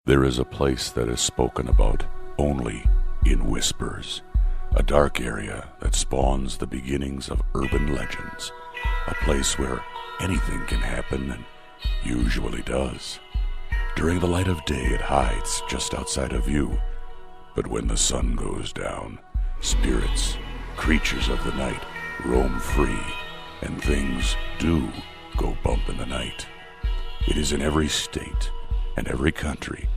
There is a place that is spoken about only in whispers, a dark area that spawns the beginnings of urban legends, a place where anything can happen and usually does. During the light of day, it hides just outside of view, but when the sun goes down, spirits, creatures of the night, roam free, and things do go bump in the night. It is in every state and every country,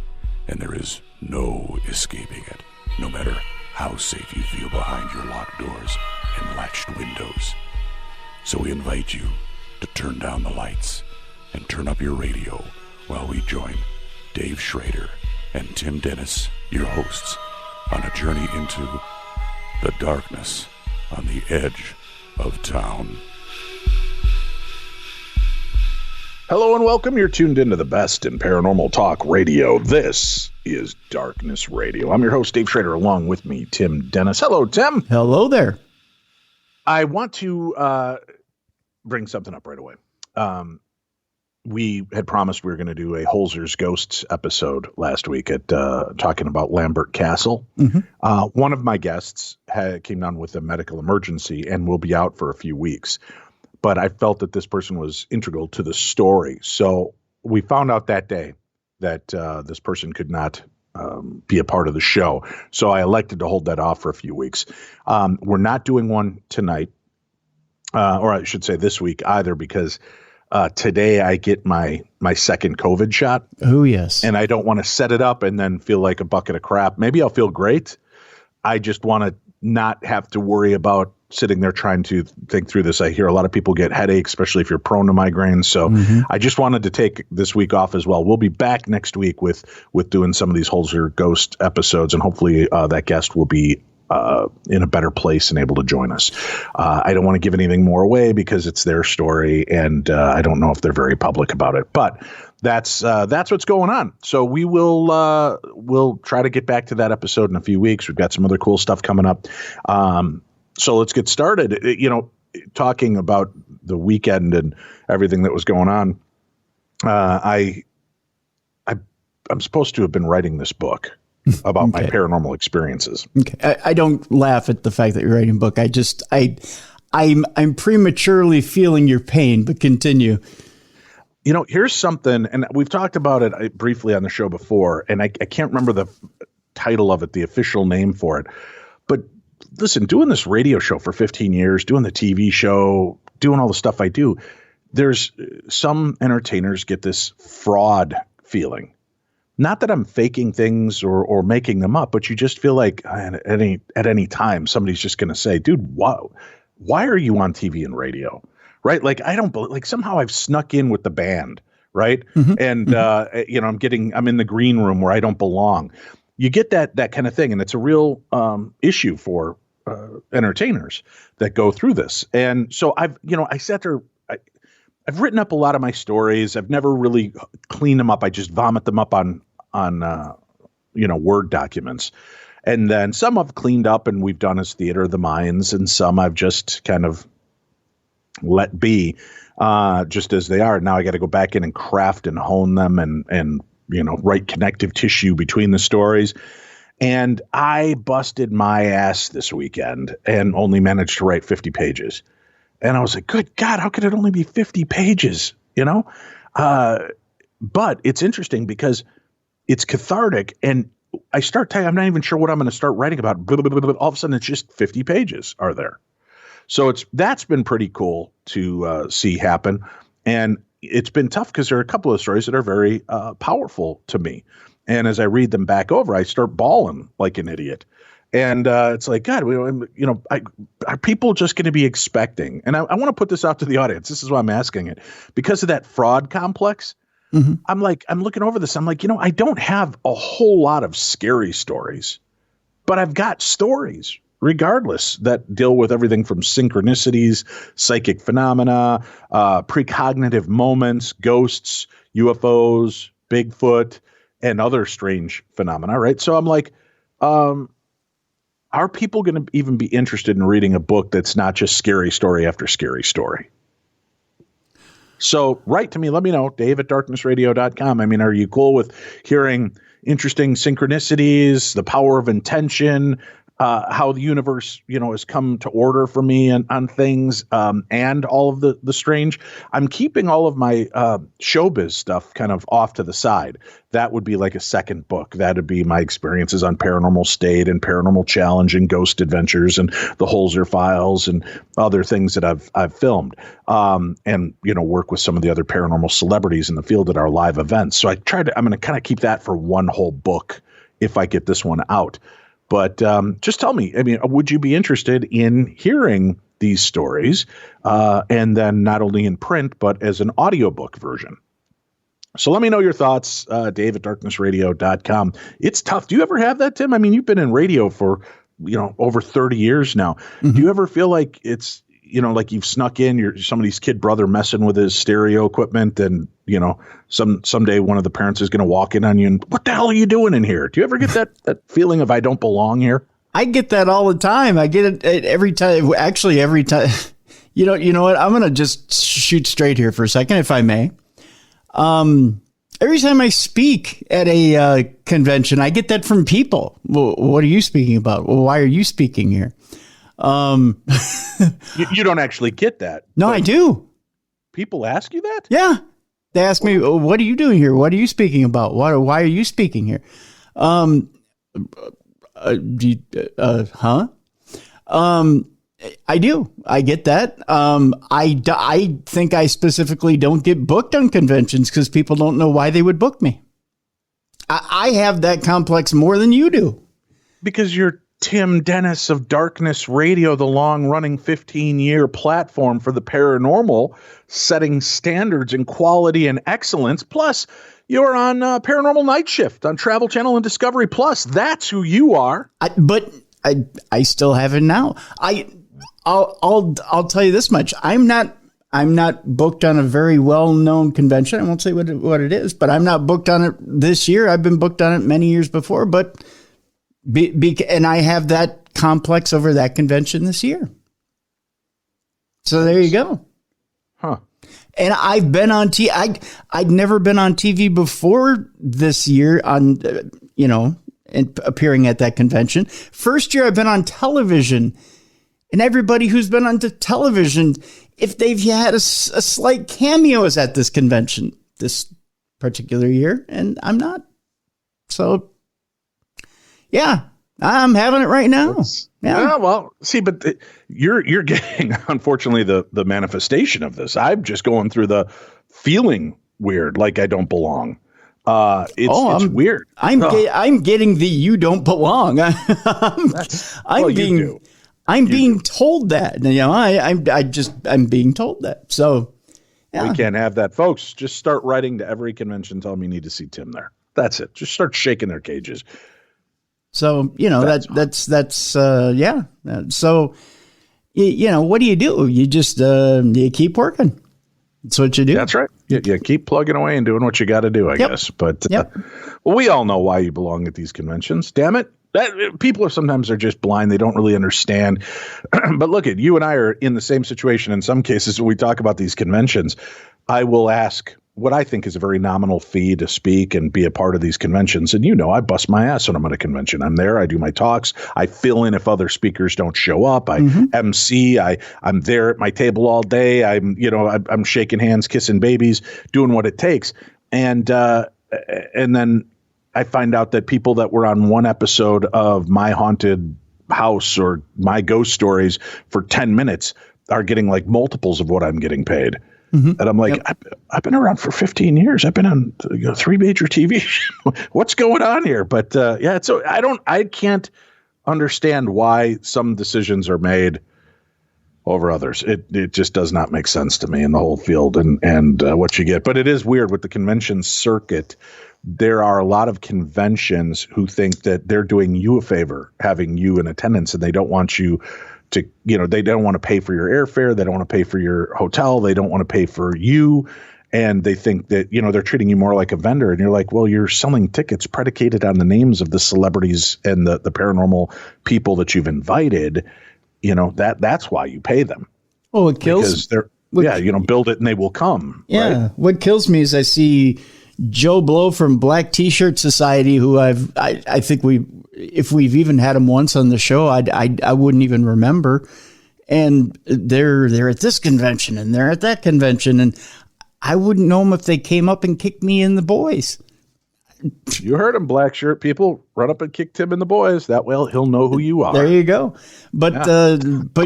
and there is no escaping it, no matter how safe you feel behind your locked doors and latched windows. So we invite you to turn down the lights and turn up your radio while we join Dave Schrader and Tim Dennis, your hosts, on a journey into the darkness on the edge of town. Hello and welcome. You're tuned into the best in paranormal talk radio. This is Darkness Radio. I'm your host, Dave Schrader, along with me, Tim Dennis. Hello, Tim. Hello there. I want to bring something up right away. We had promised we were going to do a Holzer's Ghosts episode last week at talking about Lambert Castle. Mm-hmm. One of my guests came down with a medical emergency and will be out for a few weeks. But I felt that this person was integral to the story. So we found out that day that this person could not be a part of the show. So I elected to hold that off for a few weeks. We're not doing one tonight, or I should say this week either, because today I get my second COVID shot. Oh, yes. And I don't want to set it up and then feel like a bucket of crap. Maybe I'll feel great. I just want to not have to worry about sitting there trying to think through this. I hear a lot of people get headaches, especially if you're prone to migraines. So I just wanted to take this week off as well. We'll be back next week with doing some of these Holzer Ghost episodes, and hopefully that guest will be in a better place and able to join us. I don't want to give anything more away because it's their story, and I don't know if they're very public about it. But that's what's going on. So we will we'll try to get back to that episode in a few weeks. We've got some other cool stuff coming up. So let's get started. Talking about the weekend and everything that was going on. I'm supposed to have been writing this book about my paranormal experiences. Okay. I don't laugh at the fact that you're writing a book. I'm prematurely feeling your pain, but continue. Here's something, and we've talked about it briefly on the show before, and I can't remember the title of it, the official name for it, but listen, doing this radio show for 15 years, doing the TV show, doing all the stuff I do, there's some entertainers get this fraud feeling. Not that I'm faking things or making them up, but you just feel like at any time somebody's just going to say, dude, why are you on TV and radio? Right? Like, I don't like somehow I've snuck in with the band. Right. Mm-hmm. And, I'm in the green room where I don't belong. You get that kind of thing. And it's a real issue for entertainers that go through this. And so I sat there. I've written up a lot of my stories. I've never really cleaned them up. I just vomit them up on Word documents. And then some I've cleaned up and we've done as theater of the minds, and some I've just kind of let be just as they are. Now I got to go back in and craft and hone them and write connective tissue between the stories. And I busted my ass this weekend and only managed to write 50 pages. And I was like, good God, how could it only be 50 pages? But it's interesting because it's cathartic, and I start I'm not even sure what I'm going to start writing about. All of a sudden, it's just 50 pages are there. So that's been pretty cool to see happen. And it's been tough because there are a couple of stories that are very powerful to me. And as I read them back over, I start bawling like an idiot. And it's like, God, are people just going to be expecting? And I want to put this out to the audience. This is why I'm asking it. Because of that fraud complex, mm-hmm. I'm looking over this. I'm like, I don't have a whole lot of scary stories, but I've got stories regardless that deal with everything from synchronicities, psychic phenomena, precognitive moments, ghosts, UFOs, Bigfoot, and other strange phenomena, right? So I'm like, are people going to even be interested in reading a book that's not just scary story after scary story? So write to me. Let me know, Dave@darknessradio.com. I mean, are you cool with hearing, interesting synchronicities, the power of intention, how the universe, has come to order for me on things, and all of the strange. I'm keeping all of my showbiz stuff kind of off to the side. That would be like a second book. That would be my experiences on Paranormal State and Paranormal Challenge and Ghost Adventures and the Holzer Files and other things that I've filmed, and work with some of the other paranormal celebrities in the field at our live events. So I'm going to kind of keep that for one whole book if I get this one out. But just tell me, would you be interested in hearing these stories, and then not only in print, but as an audiobook version? So let me know your thoughts, Dave at darknessradio.com. It's tough. Do you ever have that, Tim? You've been in radio for, over 30 years now. Mm-hmm. Do you ever feel like it's, like you've snuck in somebody's kid brother messing with his stereo equipment, and, someday one of the parents is going to walk in on you and, what the hell are you doing in here? Do you ever get that feeling of I don't belong here? I get that all the time. I get it every time. Actually, every time. You know what? I'm going to just shoot straight here for a second, if I may. Every time I speak at a convention, I get that from people. Well, what are you speaking about? Well, why are you speaking here? You don't actually get that. No, I do. People ask you that? Yeah. They ask me, what are you doing here? What are you speaking about? Why are you speaking here? I do. I get that. I think I specifically don't get booked on conventions because people don't know why they would book me. I have that complex more than you do. Because you're Tim Dennis of Darkness Radio, the long-running 15-year platform for the paranormal, setting standards in quality and excellence. Plus, you're on Paranormal Night Shift on Travel Channel and Discovery Plus. That's who you are. But I still have it now. I'll tell you this much. I'm not booked on a very well-known convention. I won't say what it is, but I'm not booked on it this year. I've been booked on it many years before, but and I have that complex over that convention this year. So there you go. Huh. And I've been on TV. I'd never been on TV before this year on, and appearing at that convention. First year I've been on television, and everybody who's been on television, if they've had a slight cameo, is at this convention this particular year, and I'm not. So, yeah, I'm having it right now. Yeah, well, see, but you're getting, unfortunately, the manifestation of this. I'm just going through the feeling weird, like I don't belong. It's weird. I'm getting the you don't belong. I'm being told that. I'm being told that. So yeah. We can't have that, folks. Just start writing to every convention. Tell them you need to see Tim there. That's it. Just start shaking their cages. So, that's yeah. So, what do? You just, you keep working. That's what you do. That's right. You keep plugging away and doing what you got to do, I guess. But well, we all know why you belong at these conventions. Damn it. People are just blind. They don't really understand. But look, you and I are in the same situation in some cases when we talk about these conventions. I will ask what I think is a very nominal fee to speak and be a part of these conventions. And I bust my ass when I'm at a convention. I'm there. I do my talks. I fill in if other speakers don't show up. I MC. I'm there at my table all day. I'm shaking hands, kissing babies, doing what it takes. And then I find out that people that were on one episode of My Haunted House or My Ghost Stories for 10 minutes are getting like multiples of what I'm getting paid. Mm-hmm. And I'm like, I've been around for 15 years. I've been on 3 major TV. What's going on here? But so I can't understand why some decisions are made over others. It just does not make sense to me in the whole field and what you get. But it is weird with the convention circuit. There are a lot of conventions who think that they're doing you a favor having you in attendance, and they don't want you to, they don't want to pay for your airfare. They don't want to pay for your hotel. They don't want to pay for you. And they think that, they're treating you more like a vendor. And you're like, well, you're selling tickets predicated on the names of the celebrities and the paranormal people that you've invited. That's why you pay them. Oh, it kills. Because they're, build it and they will come. Yeah. Right? What kills me is I see, Joe Blow from Black T-Shirt Society, who I think if we've even had him once on the show, I wouldn't even remember. And they're at this convention and they're at that convention, and I wouldn't know them if they came up and kicked me in the boys. You heard him, black shirt people. Run up and kick Tim in the boys. That way he'll know who you are. There you go. But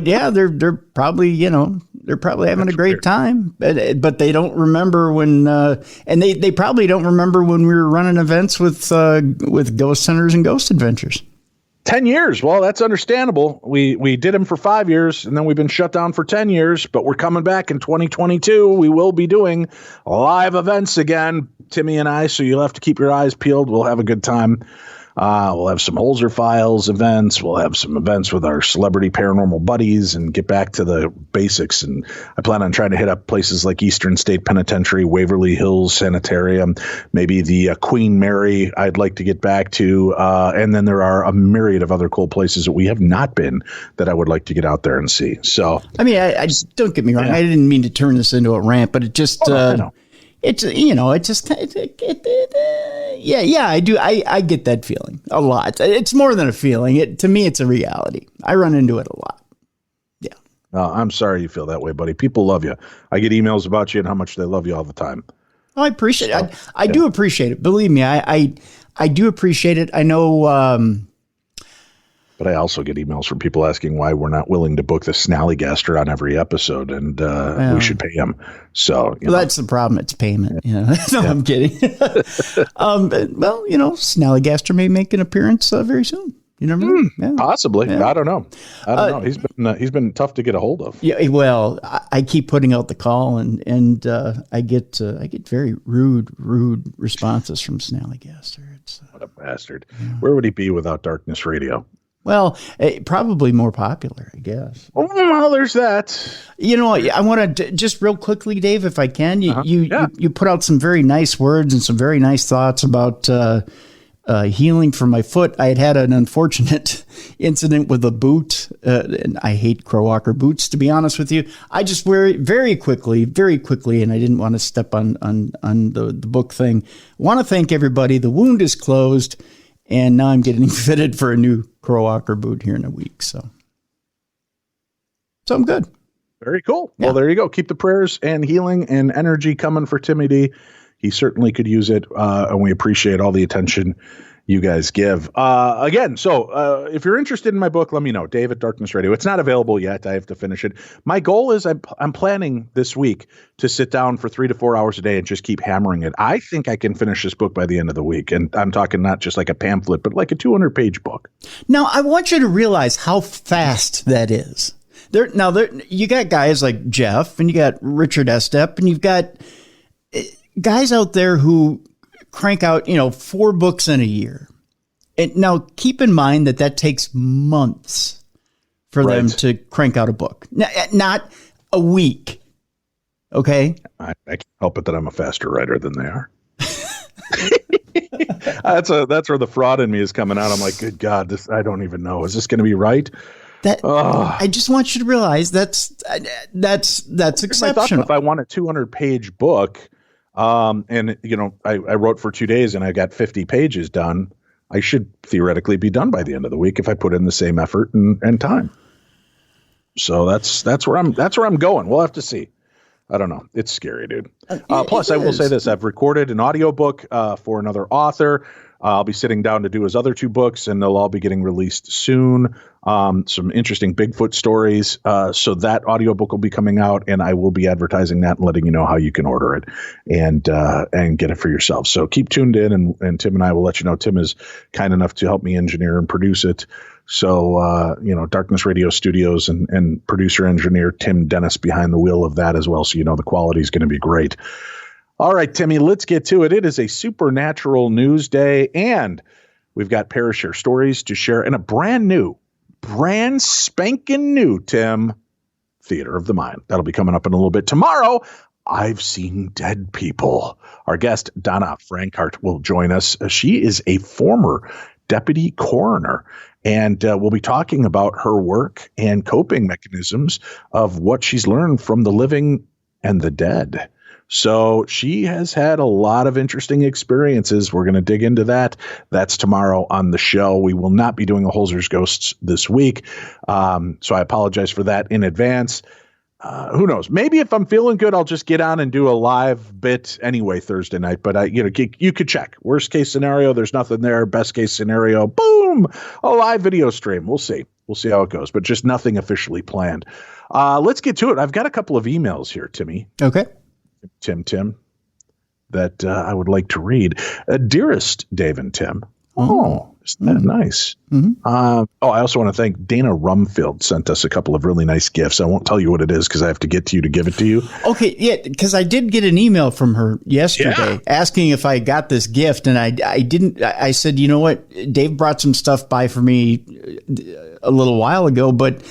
yeah, they're probably having a great time. But they don't remember when, and they probably don't remember when we were running events with Ghost Hunters and Ghost Adventures. 10 years. Well, that's understandable. We did them for 5 years, and then we've been shut down for 10 years, but we're coming back in 2022. We will be doing live events again, Timmy and I, so you'll have to keep your eyes peeled. We'll have a good time. We'll have some Holzer Files events. We'll have some events with our celebrity paranormal buddies and get back to the basics. And I plan on trying to hit up places like Eastern State Penitentiary, Waverly Hills Sanitarium, maybe the Queen Mary I'd like to get back to. And then there are a myriad of other cool places that we have not been that I would like to get out there and see. So, I mean, I just don't get me wrong. Yeah. I didn't mean to turn this into a rant, but it just, it's, yeah, I do. I get that feeling a lot. It's more than a feeling. To me, it's a reality. I run into it a lot. Yeah. I'm sorry you feel that way, buddy. People love you. I get emails about you and how much they love you all the time. Oh, I appreciate it. I do appreciate it. Believe me, I do appreciate it. I know. But I also get emails from people asking why we're not willing to book the Snallygaster on every episode, and we should pay him. So that's the problem. It's payment. No, I'm kidding. Well, Snallygaster may make an appearance very soon. You never know. Yeah. Possibly. Yeah. I don't know. He's been tough to get a hold of. Yeah. Well, I keep putting out the call, and I get very rude responses from Snallygaster. What a bastard! Yeah. Where would he be without Darkness Radio? Well, probably more popular, I guess. Well, there's that. I want to just real quickly, Dave, if I can. You put out some very nice words and some very nice thoughts about healing from my foot. I had an unfortunate incident with a boot, and I hate Crowwalker boots, to be honest with you. I just wear it very quickly, and I didn't want to step on the book thing. Want to thank everybody. The wound is closed. And now I'm getting fitted for a new Crowwalker boot here in a week. So I'm good. Very cool. Yeah. Well, there you go. Keep the prayers and healing and energy coming for Timmy D. He certainly could use it. And we appreciate all the attention you guys give. Again, so if you're interested in my book, let me know. Dave at Darkness Radio. It's not available yet. I have to finish it. My goal is I'm planning this week to sit down for 3 to 4 hours a day and just keep hammering it. I think I can finish this book by the end of the week. And I'm talking not just like a pamphlet, but like a 200-page book. Now, I want you to realize how fast that is. You got guys like Jeff, and you got Richard Estep, and you've got guys out there who crank out, 4 books in a year. And now keep in mind that takes months for them to crank out a book, not a week. Okay. I can't help it that I'm a faster writer than they are. That's where the fraud in me is coming out. I'm like, good God, I don't even know. Is this going to be right? I just want you to realize that's exceptional. If I want a 200-page book, and I wrote for 2 days and I got 50 pages done, I should theoretically be done by the end of the week if I put in the same effort and time. So that's where I'm going. We'll have to see. I don't know. It's scary, dude. Plus, I will say this. I've recorded an audiobook for another author. I'll be sitting down to do his other 2 books, and they'll all be getting released soon. Some interesting Bigfoot stories. So that audiobook will be coming out, and I will be advertising that and letting you know how you can order it and get it for yourself. So keep tuned in, and Tim and I will let you know. Tim is kind enough to help me engineer and produce it. So, Darkness Radio Studios and producer engineer Tim Dennis behind the wheel of that as well. So, the quality is going to be great. All right, Timmy, let's get to it. It is a supernatural news day, and we've got Parashare stories to share and a brand spanking new, Tim, Theater of the Mind. That'll be coming up in a little bit. Tomorrow, I've seen dead people. Our guest, Donna Frankhart, will join us. She is a former deputy coroner, and we'll be talking about her work and coping mechanisms of what she's learned from the living and the dead. So she has had a lot of interesting experiences. We're going to dig into that. That's tomorrow on the show. We will not be doing a Holzer's Ghosts this week. So I apologize for that in advance. Who knows? Maybe if I'm feeling good, I'll just get on and do a live bit anyway Thursday night. But you could check. Worst case scenario, there's nothing there. Best case scenario, boom, a live video stream. We'll see. We'll see how it goes. But just nothing officially planned. Let's get to it. I've got a couple of emails here, Timmy. Okay. Tim, that I would like to read. Dearest Dave and Tim. Oh, isn't that nice? Mm-hmm. I also want to thank Dana Rumfield sent us a couple of really nice gifts. I won't tell you what it is because I have to get to you to give it to you. Okay, yeah, because I did get an email from her yesterday asking if I got this gift, and I didn't. I said, you know what, Dave brought some stuff by for me a little while ago, but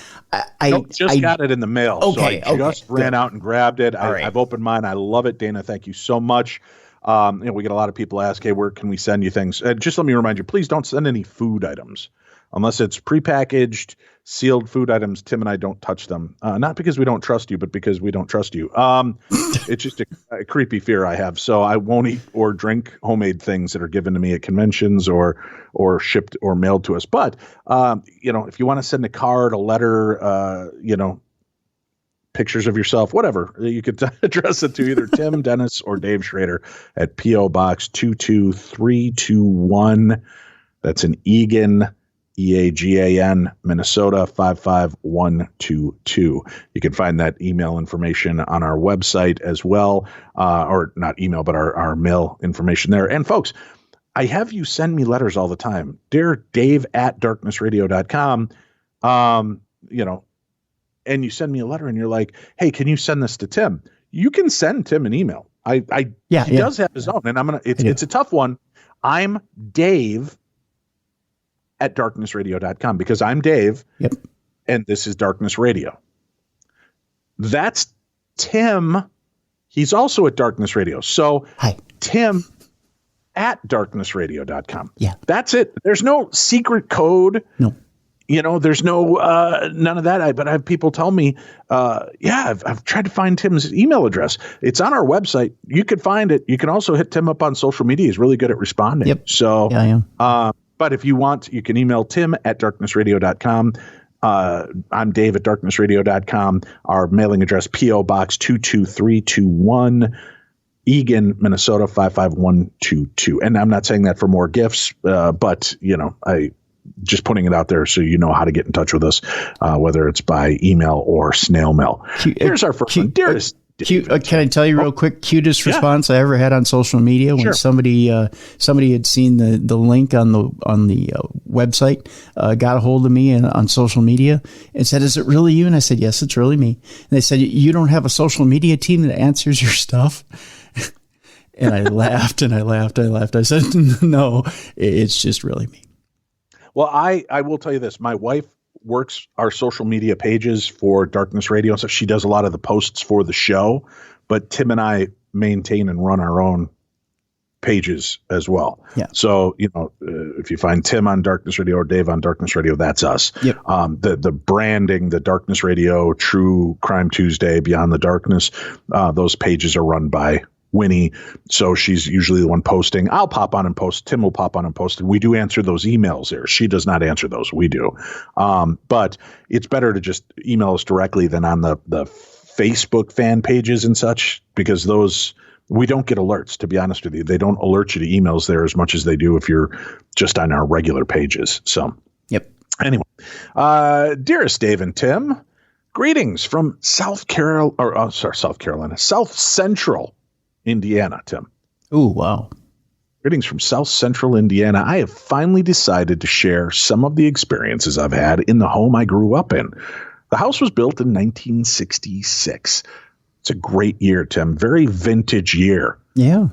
I got it in the mail. Okay, so I just ran out and grabbed it. Right. I've opened mine. I love it, Dana. Thank you so much. We get a lot of people ask, hey, where can we send you things? Just let me remind you, please don't send any food items unless it's prepackaged, sealed food items. Tim and I don't touch them. Not because we don't trust you, but because we don't trust you. It's just a creepy fear I have. So I won't eat or drink homemade things that are given to me at conventions or shipped or mailed to us. But, if you want to send a card, a letter, pictures of yourself, whatever, you could address it to either Tim, Dennis, or Dave Schrader at P.O. Box 22321. That's in Eagan, Eagan, Minnesota 55122. You can find that email information on our website as well, or not email, but our mail information there. And folks, I have you send me letters all the time. Dear Dave at darknessradio.com, and you send me a letter and you're like, hey, can you send this to Tim? You can send Tim an email. He does have his own, and it's a tough one. I'm Dave at darknessradio.com because I'm Dave. Yep. And this is Darkness Radio. That's Tim. He's also at Darkness Radio. So hi, Tim at darknessradio.com. Yeah. That's it. There's no secret code. No. There's no none of that. But I have people tell me, I've tried to find Tim's email address. It's on our website. You can find it. You can also hit Tim up on social media. He's really good at responding. Yep. So, yeah, I am. But if you want, you can email Tim at darknessradio.com. I'm Dave at darknessradio.com. Our mailing address, P.O. Box 22321. Eagan, Minnesota 55122. And I'm not saying that for more gifts, but I just putting it out there so you know how to get in touch with us, whether it's by email or snail mail. Here's our first one. Dearest. Can I tell you real quick? Cutest response I ever had on social media when somebody had seen the link on the website, got a hold of me on social media and said, "Is it really you?" And I said, "Yes, it's really me." And they said, "You don't have a social media team that answers your stuff?" And I laughed and I laughed. I said, "No, it's just really me." Well, I will tell you this. My wife works our social media pages for Darkness Radio, so she does a lot of the posts for the show. But Tim and I maintain and run our own pages as well. Yeah. So, if you find Tim on Darkness Radio or Dave on Darkness Radio, that's us. Yep. The branding, the Darkness Radio, True Crime Tuesday, Beyond the Darkness, those pages are run by Winnie, so she's usually the one posting. I'll pop on and post. Tim will pop on and post, and we do answer those emails there. She does not answer those. We do. But it's better to just email us directly than on the Facebook fan pages and such, because those we don't get alerts, to be honest with you. They don't alert you to emails there as much as they do if you're just on our regular pages. So, yep. Anyway, dearest Dave and Tim, greetings from South Central Indiana, Tim. Oh, wow. Greetings from South Central Indiana. I have finally decided to share some of the experiences I've had in the home I grew up in. The house was built in 1966. It's a great year, Tim. Very vintage year. Yeah.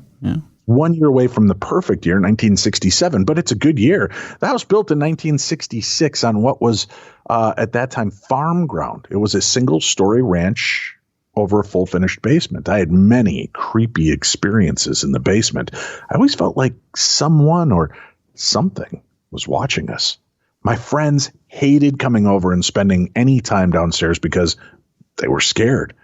1 year away from the perfect year, 1967, but it's a good year. The house built in 1966 on what was, at that time, farm ground. It was a single-story ranch over a full finished basement. I had many creepy experiences in the basement. I always felt like someone or something was watching us. My friends hated coming over and spending any time downstairs because they were scared.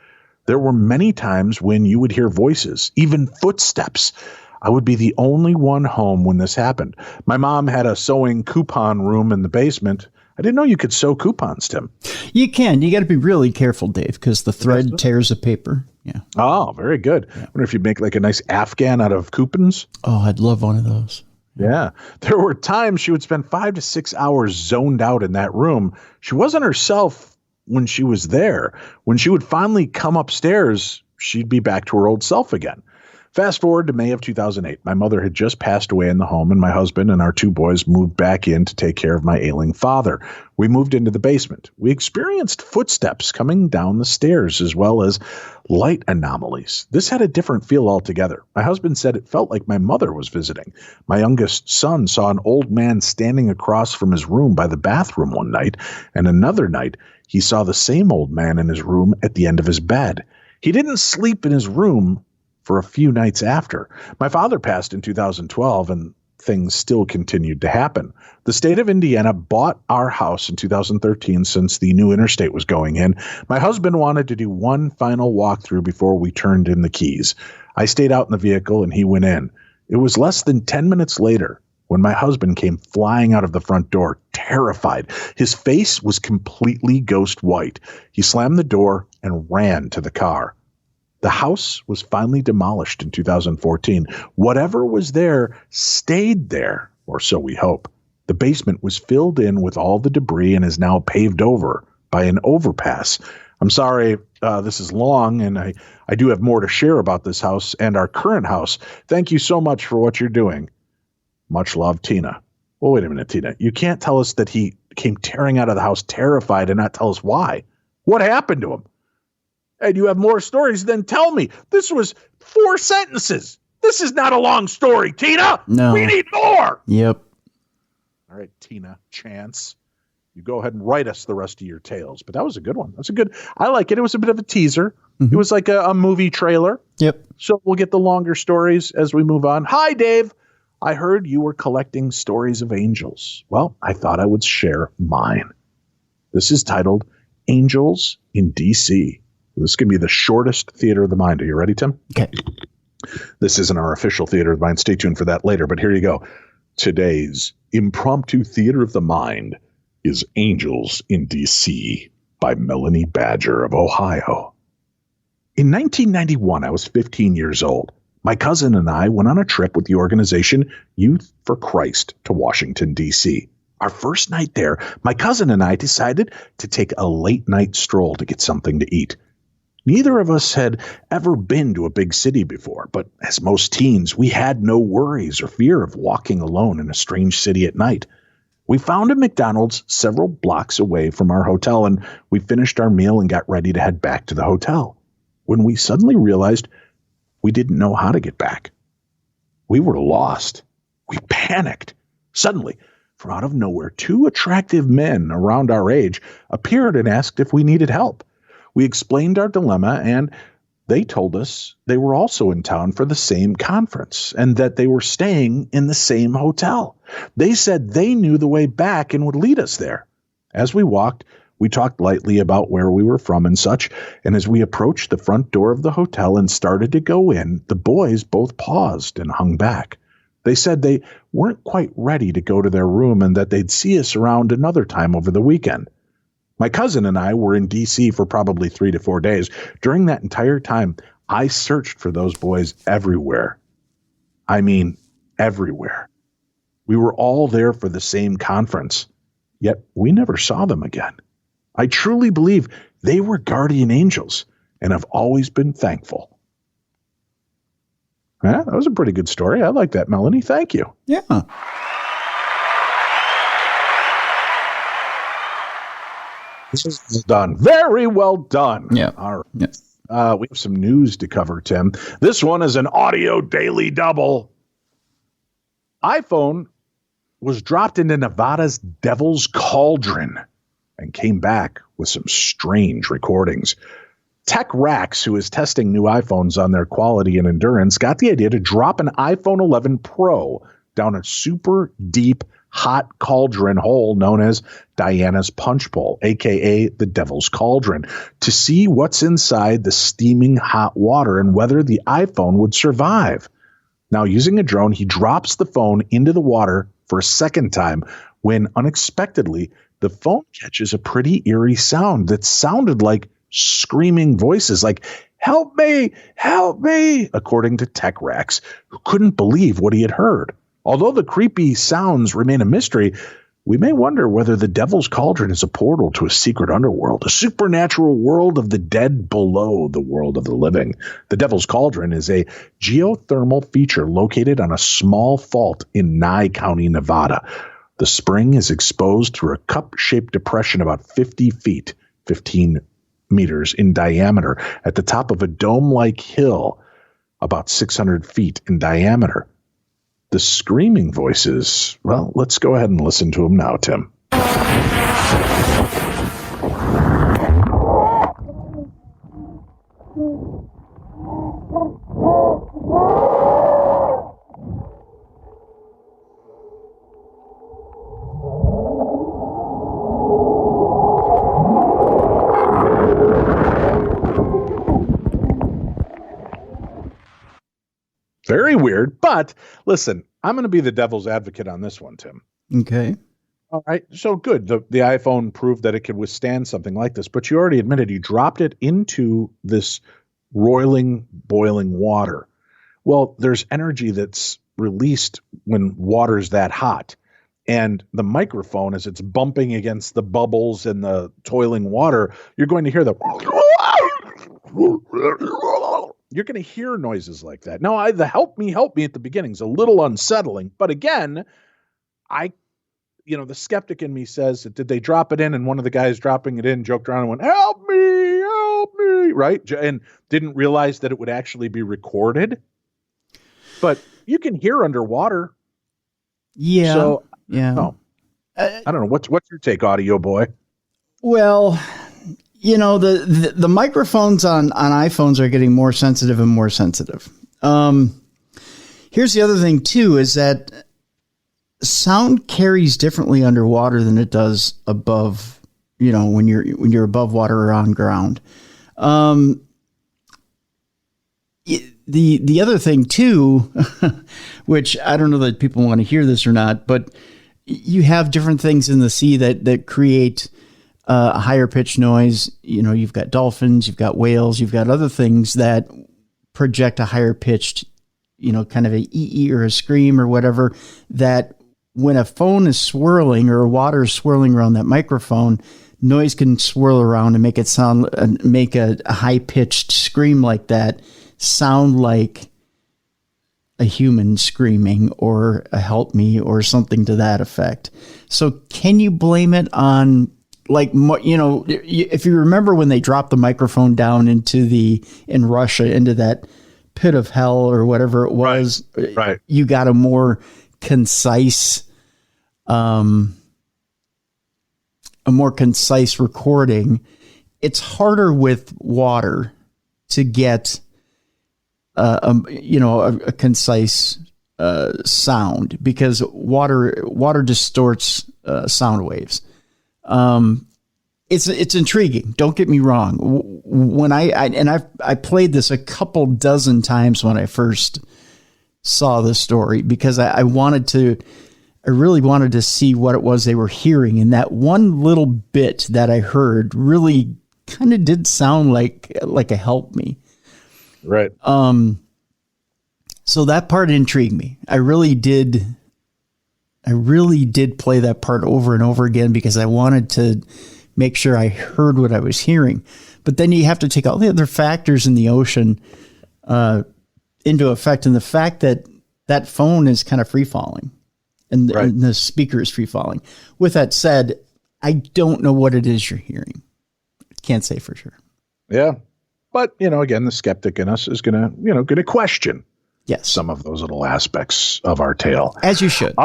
There were many times when you would hear voices, even footsteps. I would be the only one home when this happened. My mom had a sewing coupon room in the basement. I didn't know you could sew coupons, Tim. You can. You got to be really careful, Dave, because the thread tears the paper. Yeah. Oh, very good. I wonder if you'd make like a nice Afghan out of coupons. Oh, I'd love one of those. Yeah. There were times she would spend 5 to 6 hours zoned out in that room. She wasn't herself when she was there. When she would finally come upstairs, she'd be back to her old self again. Fast forward to May of 2008. My mother had just passed away in the home, and my husband and our 2 boys moved back in to take care of my ailing father. We moved into the basement. We experienced footsteps coming down the stairs, as well as light anomalies. This had a different feel altogether. My husband said it felt like my mother was visiting. My youngest son saw an old man standing across from his room by the bathroom one night, and another night he saw the same old man in his room at the end of his bed. He didn't sleep in his room for a few nights after. My father passed in 2012, and things still continued to happen. The state of Indiana bought our house in 2013 since the new interstate was going in. My husband wanted to do one final walkthrough before we turned in the keys. I stayed out in the vehicle, and he went in. It was less than 10 minutes later when my husband came flying out of the front door, terrified. His face was completely ghost white. He slammed the door and ran to the car. The house was finally demolished in 2014. Whatever was there stayed there, or so we hope. The basement was filled in with all the debris and is now paved over by an overpass. I'm sorry this is long, and I do have more to share about this house and our current house. Thank you so much for what you're doing. Much love, Tina. Well, wait a minute, Tina. You can't tell us that he came tearing out of the house terrified and not tell us why. What happened to him? And you have more stories, then tell me. This was 4 sentences. This is not a long story, Tina. No. We need more. Yep. All right, Tina, Chance. You go ahead and write us the rest of your tales. But that was a good one. That's a good. I like it. It was a bit of a teaser. Mm-hmm. It was like a movie trailer. Yep. So we'll get the longer stories as we move on. Hi, Dave. I heard you were collecting stories of angels. Well, I thought I would share mine. This is titled Angels in D.C. This can be the shortest Theater of the Mind. Are you ready, Tim? Okay. This isn't our official Theater of the Mind. Stay tuned for that later, but here you go. Today's impromptu Theater of the Mind is Angels in D.C. by Melanie Badger of Ohio. In 1991, I was 15 years old. My cousin and I went on a trip with the organization Youth for Christ to Washington, D.C. Our first night there, my cousin and I decided to take a late-night stroll to get something to eat. Neither of us had ever been to a big city before, but as most teens, we had no worries or fear of walking alone in a strange city at night. We found a McDonald's several blocks away from our hotel, and we finished our meal and got ready to head back to the hotel, when we suddenly realized we didn't know how to get back. We were lost. We panicked. Suddenly, from out of nowhere, 2 attractive men around our age appeared and asked if we needed help. We explained our dilemma, and they told us they were also in town for the same conference and that they were staying in the same hotel. They said they knew the way back and would lead us there. As we walked, we talked lightly about where we were from and such, and as we approached the front door of the hotel and started to go in, the boys both paused and hung back. They said they weren't quite ready to go to their room and that they'd see us around another time over the weekend. My cousin and I were in D.C. for probably 3 to 4 days. During that entire time, I searched for those boys everywhere. I mean, everywhere. We were all there for the same conference, yet we never saw them again. I truly believe they were guardian angels, and have always been thankful. Yeah, that was a pretty good story. I like that, Melanie. Thank you. Yeah. This is done. Very well done. Yeah. All right. Yeah. We have some news to cover, Tim. This one is an audio daily double. iPhone was dropped into Nevada's Devil's Cauldron and came back with some strange recordings. Tech Racks, who is testing new iPhones on their quality and endurance, got the idea to drop an iPhone 11 Pro down a super deep, hot cauldron hole known as Diana's Punch Bowl, aka the Devil's Cauldron, to see what's inside the steaming hot water and whether the iPhone would survive. Now, using a drone, he drops the phone into the water for a second time when unexpectedly the phone catches a pretty eerie sound that sounded like screaming voices, like, "Help me, help me," according to Tech Rex, who couldn't believe what he had heard. Although the creepy sounds remain a mystery, we may wonder whether the Devil's Cauldron is a portal to a secret underworld, a supernatural world of the dead below the world of the living. The Devil's Cauldron is a geothermal feature located on a small fault in Nye County, Nevada. The spring is exposed through a cup-shaped depression about 50 feet, 15 meters in diameter, at the top of a dome-like hill about 600 feet in diameter. The screaming voices, well, let's go ahead and listen to them now, Tim. Very weird, but listen, I'm going to be the devil's advocate on this one, Tim. Okay. All right, so good. The iPhone proved that it could withstand something like this, but you already admitted you dropped it into this roiling, boiling water. Well, there's energy that's released when water's that hot. And the microphone, as it's bumping against the bubbles and the toiling water, you're going to hear the... You're going to hear noises like that. Now, the help me at the beginning is a little unsettling. But again, the skeptic in me says, did they drop it in? And one of the guys dropping it in joked around and went, help me, right? And didn't realize that it would actually be recorded. But you can hear underwater. Yeah. So, yeah. I don't know. What's your take, audio boy? Well, the microphones on iPhones are getting more sensitive and more sensitive. Here's the other thing too, is that sound carries differently underwater than it does above, when you're above water or on ground. The other thing too, which I don't know that people want to hear this or not, but you have different things in the sea that create a higher pitch noise. You've got dolphins, you've got whales, you've got other things that project a higher pitched, kind of a ee or a scream or whatever, that when a phone is swirling or water is swirling around that microphone, noise can swirl around and make it sound, make a high pitched scream like that sound like a human screaming or a help me or something to that effect. So can you blame it on, if you remember when they dropped the microphone down in Russia, into that pit of hell or whatever it was, right. You got a more concise, recording. It's harder with water to get a concise sound, because water distorts sound waves. It's intriguing. Don't get me wrong. When I played this a couple dozen times when I first saw the story, because I really wanted to see what it was they were hearing. And that one little bit that I heard really kind of did sound like a help me. Right. So that part intrigued me. I really did play that part over and over again, because I wanted to make sure I heard what I was hearing. But then you have to take all the other factors in the ocean into effect. And the fact that phone is kind of free falling and the speaker is free falling. With that said, I don't know what it is you're hearing. Can't say for sure. Yeah. But, again, the skeptic in us is going to question some of those little aspects of our tale. As you should.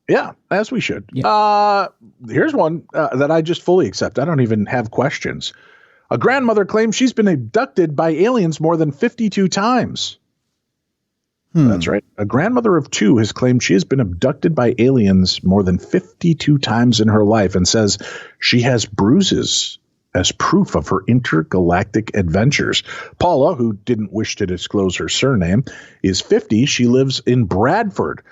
Yeah, as we should. Yeah. Here's one that I just fully accept. I don't even have questions. A grandmother claims she's been abducted by aliens more than 52 times. That's right. A grandmother of 2 has claimed she has been abducted by aliens more than 52 times in her life and says she has bruises as proof of her intergalactic adventures. Paula, who didn't wish to disclose her surname, is 50. She lives in Bradford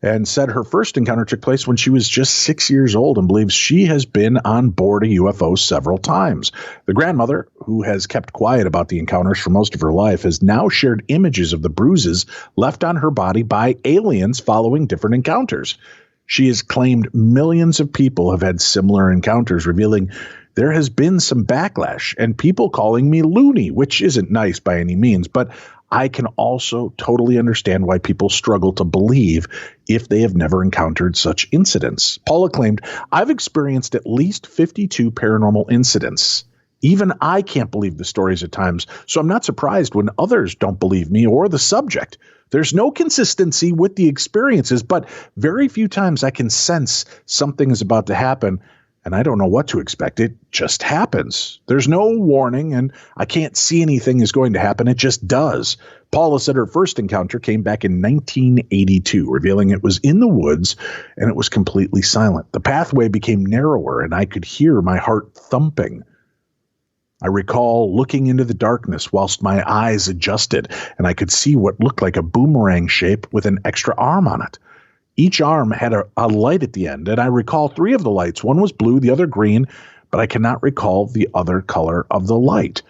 and said her first encounter took place when she was just 6 years old and believes she has been on board a UFO several times. The grandmother, who has kept quiet about the encounters for most of her life, has now shared images of the bruises left on her body by aliens following different encounters. She has claimed millions of people have had similar encounters, revealing there has been some backlash and people calling me loony, which isn't nice by any means, but I can also totally understand why people struggle to believe if they have never encountered such incidents. Paula claimed, I've experienced at least 52 paranormal incidents. Even I can't believe the stories at times, so I'm not surprised when others don't believe me or the subject. There's no consistency with the experiences, but very few times I can sense something is about to happen, and I don't know what to expect. It just happens. There's no warning, and I can't see anything is going to happen. It just does. Paula said her first encounter came back in 1982, revealing it was in the woods, and it was completely silent. The pathway became narrower, and I could hear my heart thumping. I recall looking into the darkness whilst my eyes adjusted, and I could see what looked like a boomerang shape with an extra arm on it. Each arm had a light at the end, and I recall 3 of the lights. One was blue, the other green, but I cannot recall the other color of the light.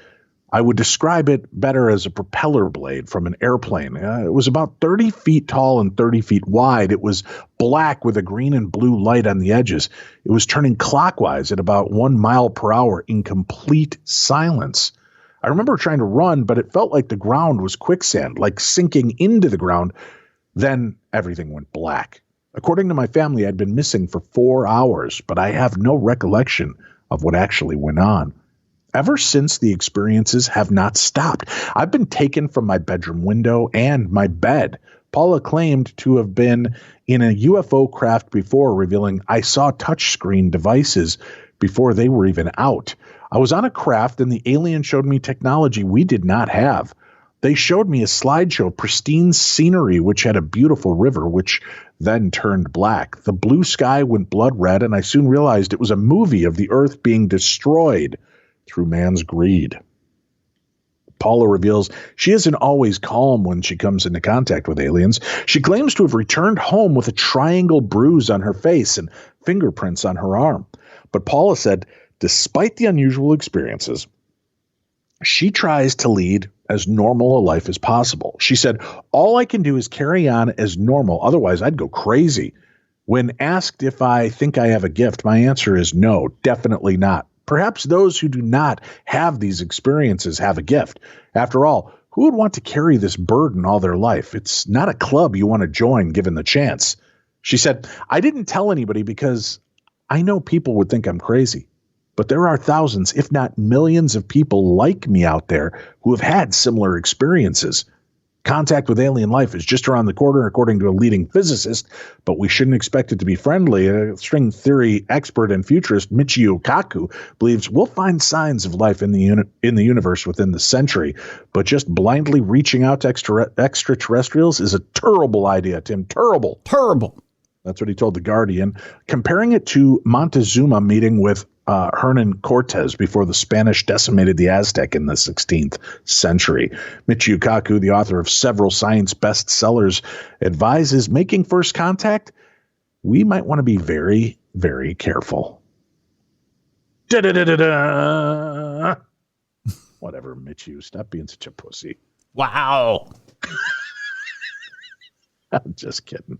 I would describe it better as a propeller blade from an airplane. It was about 30 feet tall and 30 feet wide. It was black with a green and blue light on the edges. It was turning clockwise at about 1 mile per hour in complete silence. I remember trying to run, but it felt like the ground was quicksand, like sinking into the ground. Then everything went black. According to my family, I'd been missing for 4 hours, but I have no recollection of what actually went on. Ever since, the experiences have not stopped. I've been taken from my bedroom window and my bed. Paula claimed to have been in a UFO craft before, revealing I saw touchscreen devices before they were even out. I was on a craft and the alien showed me technology we did not have. They showed me a slideshow of pristine scenery, which had a beautiful river, which then turned black. The blue sky went blood red, and I soon realized it was a movie of the earth being destroyed through man's greed. Paula reveals she isn't always calm when she comes into contact with aliens. She claims to have returned home with a triangle bruise on her face and fingerprints on her arm. But Paula said, despite the unusual experiences, she tries to lead as normal a life as possible. She said, all I can do is carry on as normal. Otherwise, I'd go crazy. When asked if I think I have a gift, my answer is no, definitely not. Perhaps those who do not have these experiences have a gift. After all, who would want to carry this burden all their life? It's not a club you want to join given the chance. She said, I didn't tell anybody because I know people would think I'm crazy. But there are thousands, if not millions of people like me out there who have had similar experiences. Contact with alien life is just around the corner, according to a leading physicist, but we shouldn't expect it to be friendly. A string theory expert and futurist Michio Kaku believes we'll find signs of life in the universe within the century, but just blindly reaching out to extraterrestrials is a terrible idea, Tim. Terrible. That's what he told The Guardian, comparing it to Montezuma meeting with Hernan Cortez before the Spanish decimated the Aztec in the 16th century. Michio Kaku, the author of several science bestsellers, advises making first contact, we might want to be very, very careful. Da-da-da-da-da. Whatever, Michio, stop being such a pussy. Wow. I'm just kidding.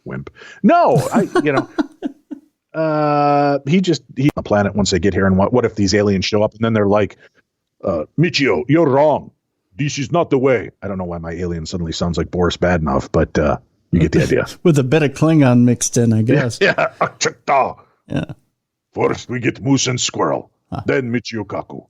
Wimp. No, he's on the planet once they get here. And what if these aliens show up and then they're like, Michio, you're wrong. This is not the way. I don't know why my alien suddenly sounds like Boris Badenoff, but you get the idea. With a bit of Klingon mixed in, I guess. Yeah. Yeah. First we get moose and squirrel, then Michio Kaku.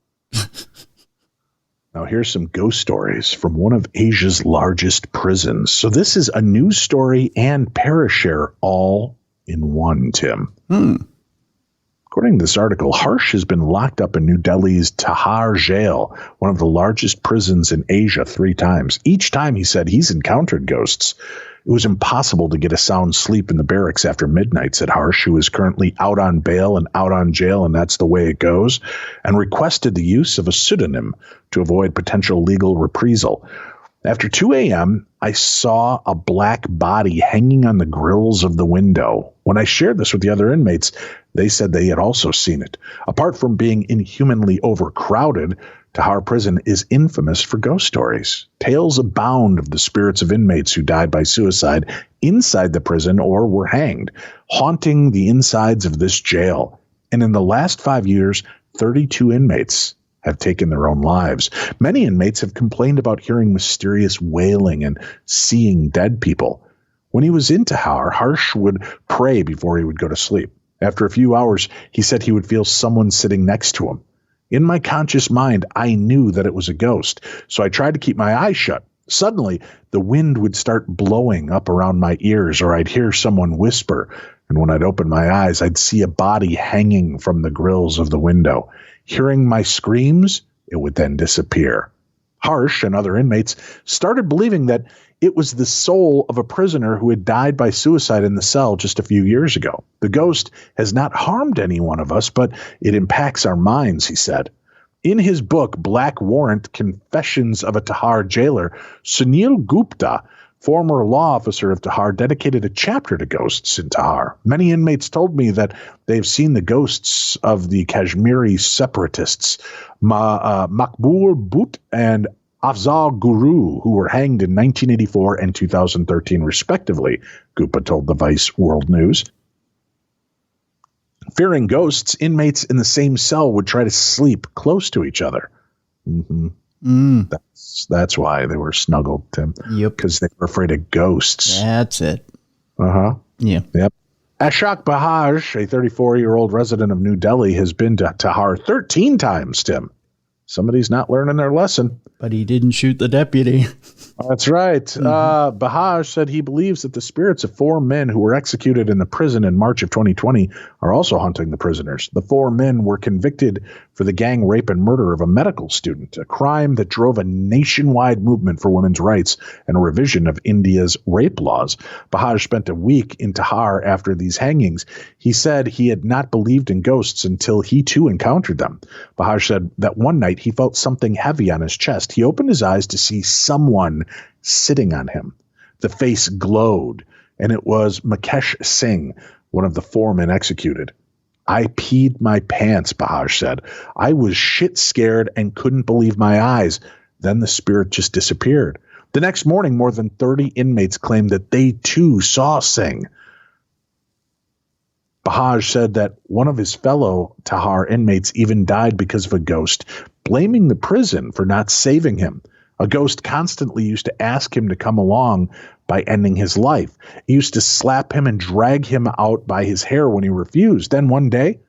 Now, here's some ghost stories from one of Asia's largest prisons. So this is a news story and Parashare all in one, Tim. According to this article, Harsh has been locked up in New Delhi's Tihar jail, one of the largest prisons in Asia, 3 times. Each time he said he's encountered ghosts. It was impossible to get a sound sleep in the barracks after midnight, said Harsh, who is currently out on bail and out on jail, and that's the way it goes, and requested the use of a pseudonym to avoid potential legal reprisal. After 2 a.m., I saw a black body hanging on the grills of the window. When I shared this with the other inmates, they said they had also seen it. Apart from being inhumanly overcrowded, Tihar Prison is infamous for ghost stories. Tales abound of the spirits of inmates who died by suicide inside the prison or were hanged, haunting the insides of this jail. And in the last 5 years, 32 inmates have taken their own lives. Many inmates have complained about hearing mysterious wailing and seeing dead people. When he was in Tihar, Harsh would pray before he would go to sleep. After a few hours, he said he would feel someone sitting next to him. In my conscious mind, I knew that it was a ghost, so I tried to keep my eyes shut. Suddenly, the wind would start blowing up around my ears, or I'd hear someone whisper, and when I'd open my eyes, I'd see a body hanging from the grills of the window. Hearing my screams, it would then disappear. Harsh and other inmates started believing that it was the soul of a prisoner who had died by suicide in the cell just a few years ago. The ghost has not harmed any one of us, but it impacts our minds, he said. In his book, Black Warrant, Confessions of a Tihar Jailer, Sunil Gupta, former law officer of Tihar, dedicated a chapter to ghosts in Tihar. Many inmates told me that they've seen the ghosts of the Kashmiri separatists, Makbul Butt and Afzal Guru, who were hanged in 1984 and 2013, respectively, Gupta told the Vice World News. Fearing ghosts, inmates in the same cell would try to sleep close to each other. Mm-hmm. That's why they were snuggled, Tim. Yep. Because they were afraid of ghosts. That's it. Uh-huh. Yeah. Yep. Ashok Bahaj, a 34-year-old resident of New Delhi, has been to Tihar 13 times, Tim. Somebody's not learning their lesson. But he didn't shoot the deputy. That's right. Bahaj said he believes that the spirits of 4 men who were executed in the prison in March of 2020 are also haunting the prisoners. The 4 men were convicted for the gang rape and murder of a medical student, a crime that drove a nationwide movement for women's rights and a revision of India's rape laws. Bahaj spent a week in Tihar after these hangings. He said he had not believed in ghosts until he too encountered them. Bahaj said that one night he felt something heavy on his chest. He opened his eyes to see someone sitting on him. The face glowed, and it was Mukesh Singh, one of the 4 men executed. I peed my pants, Bahaj said. I was shit scared and couldn't believe my eyes. Then the spirit just disappeared. The next morning, more than 30 inmates claimed that they too saw Singh. Bahaj said that one of his fellow Tihar inmates even died because of a ghost, blaming the prison for not saving him. A ghost constantly used to ask him to come along by ending his life. He used to slap him and drag him out by his hair when he refused. Then one day,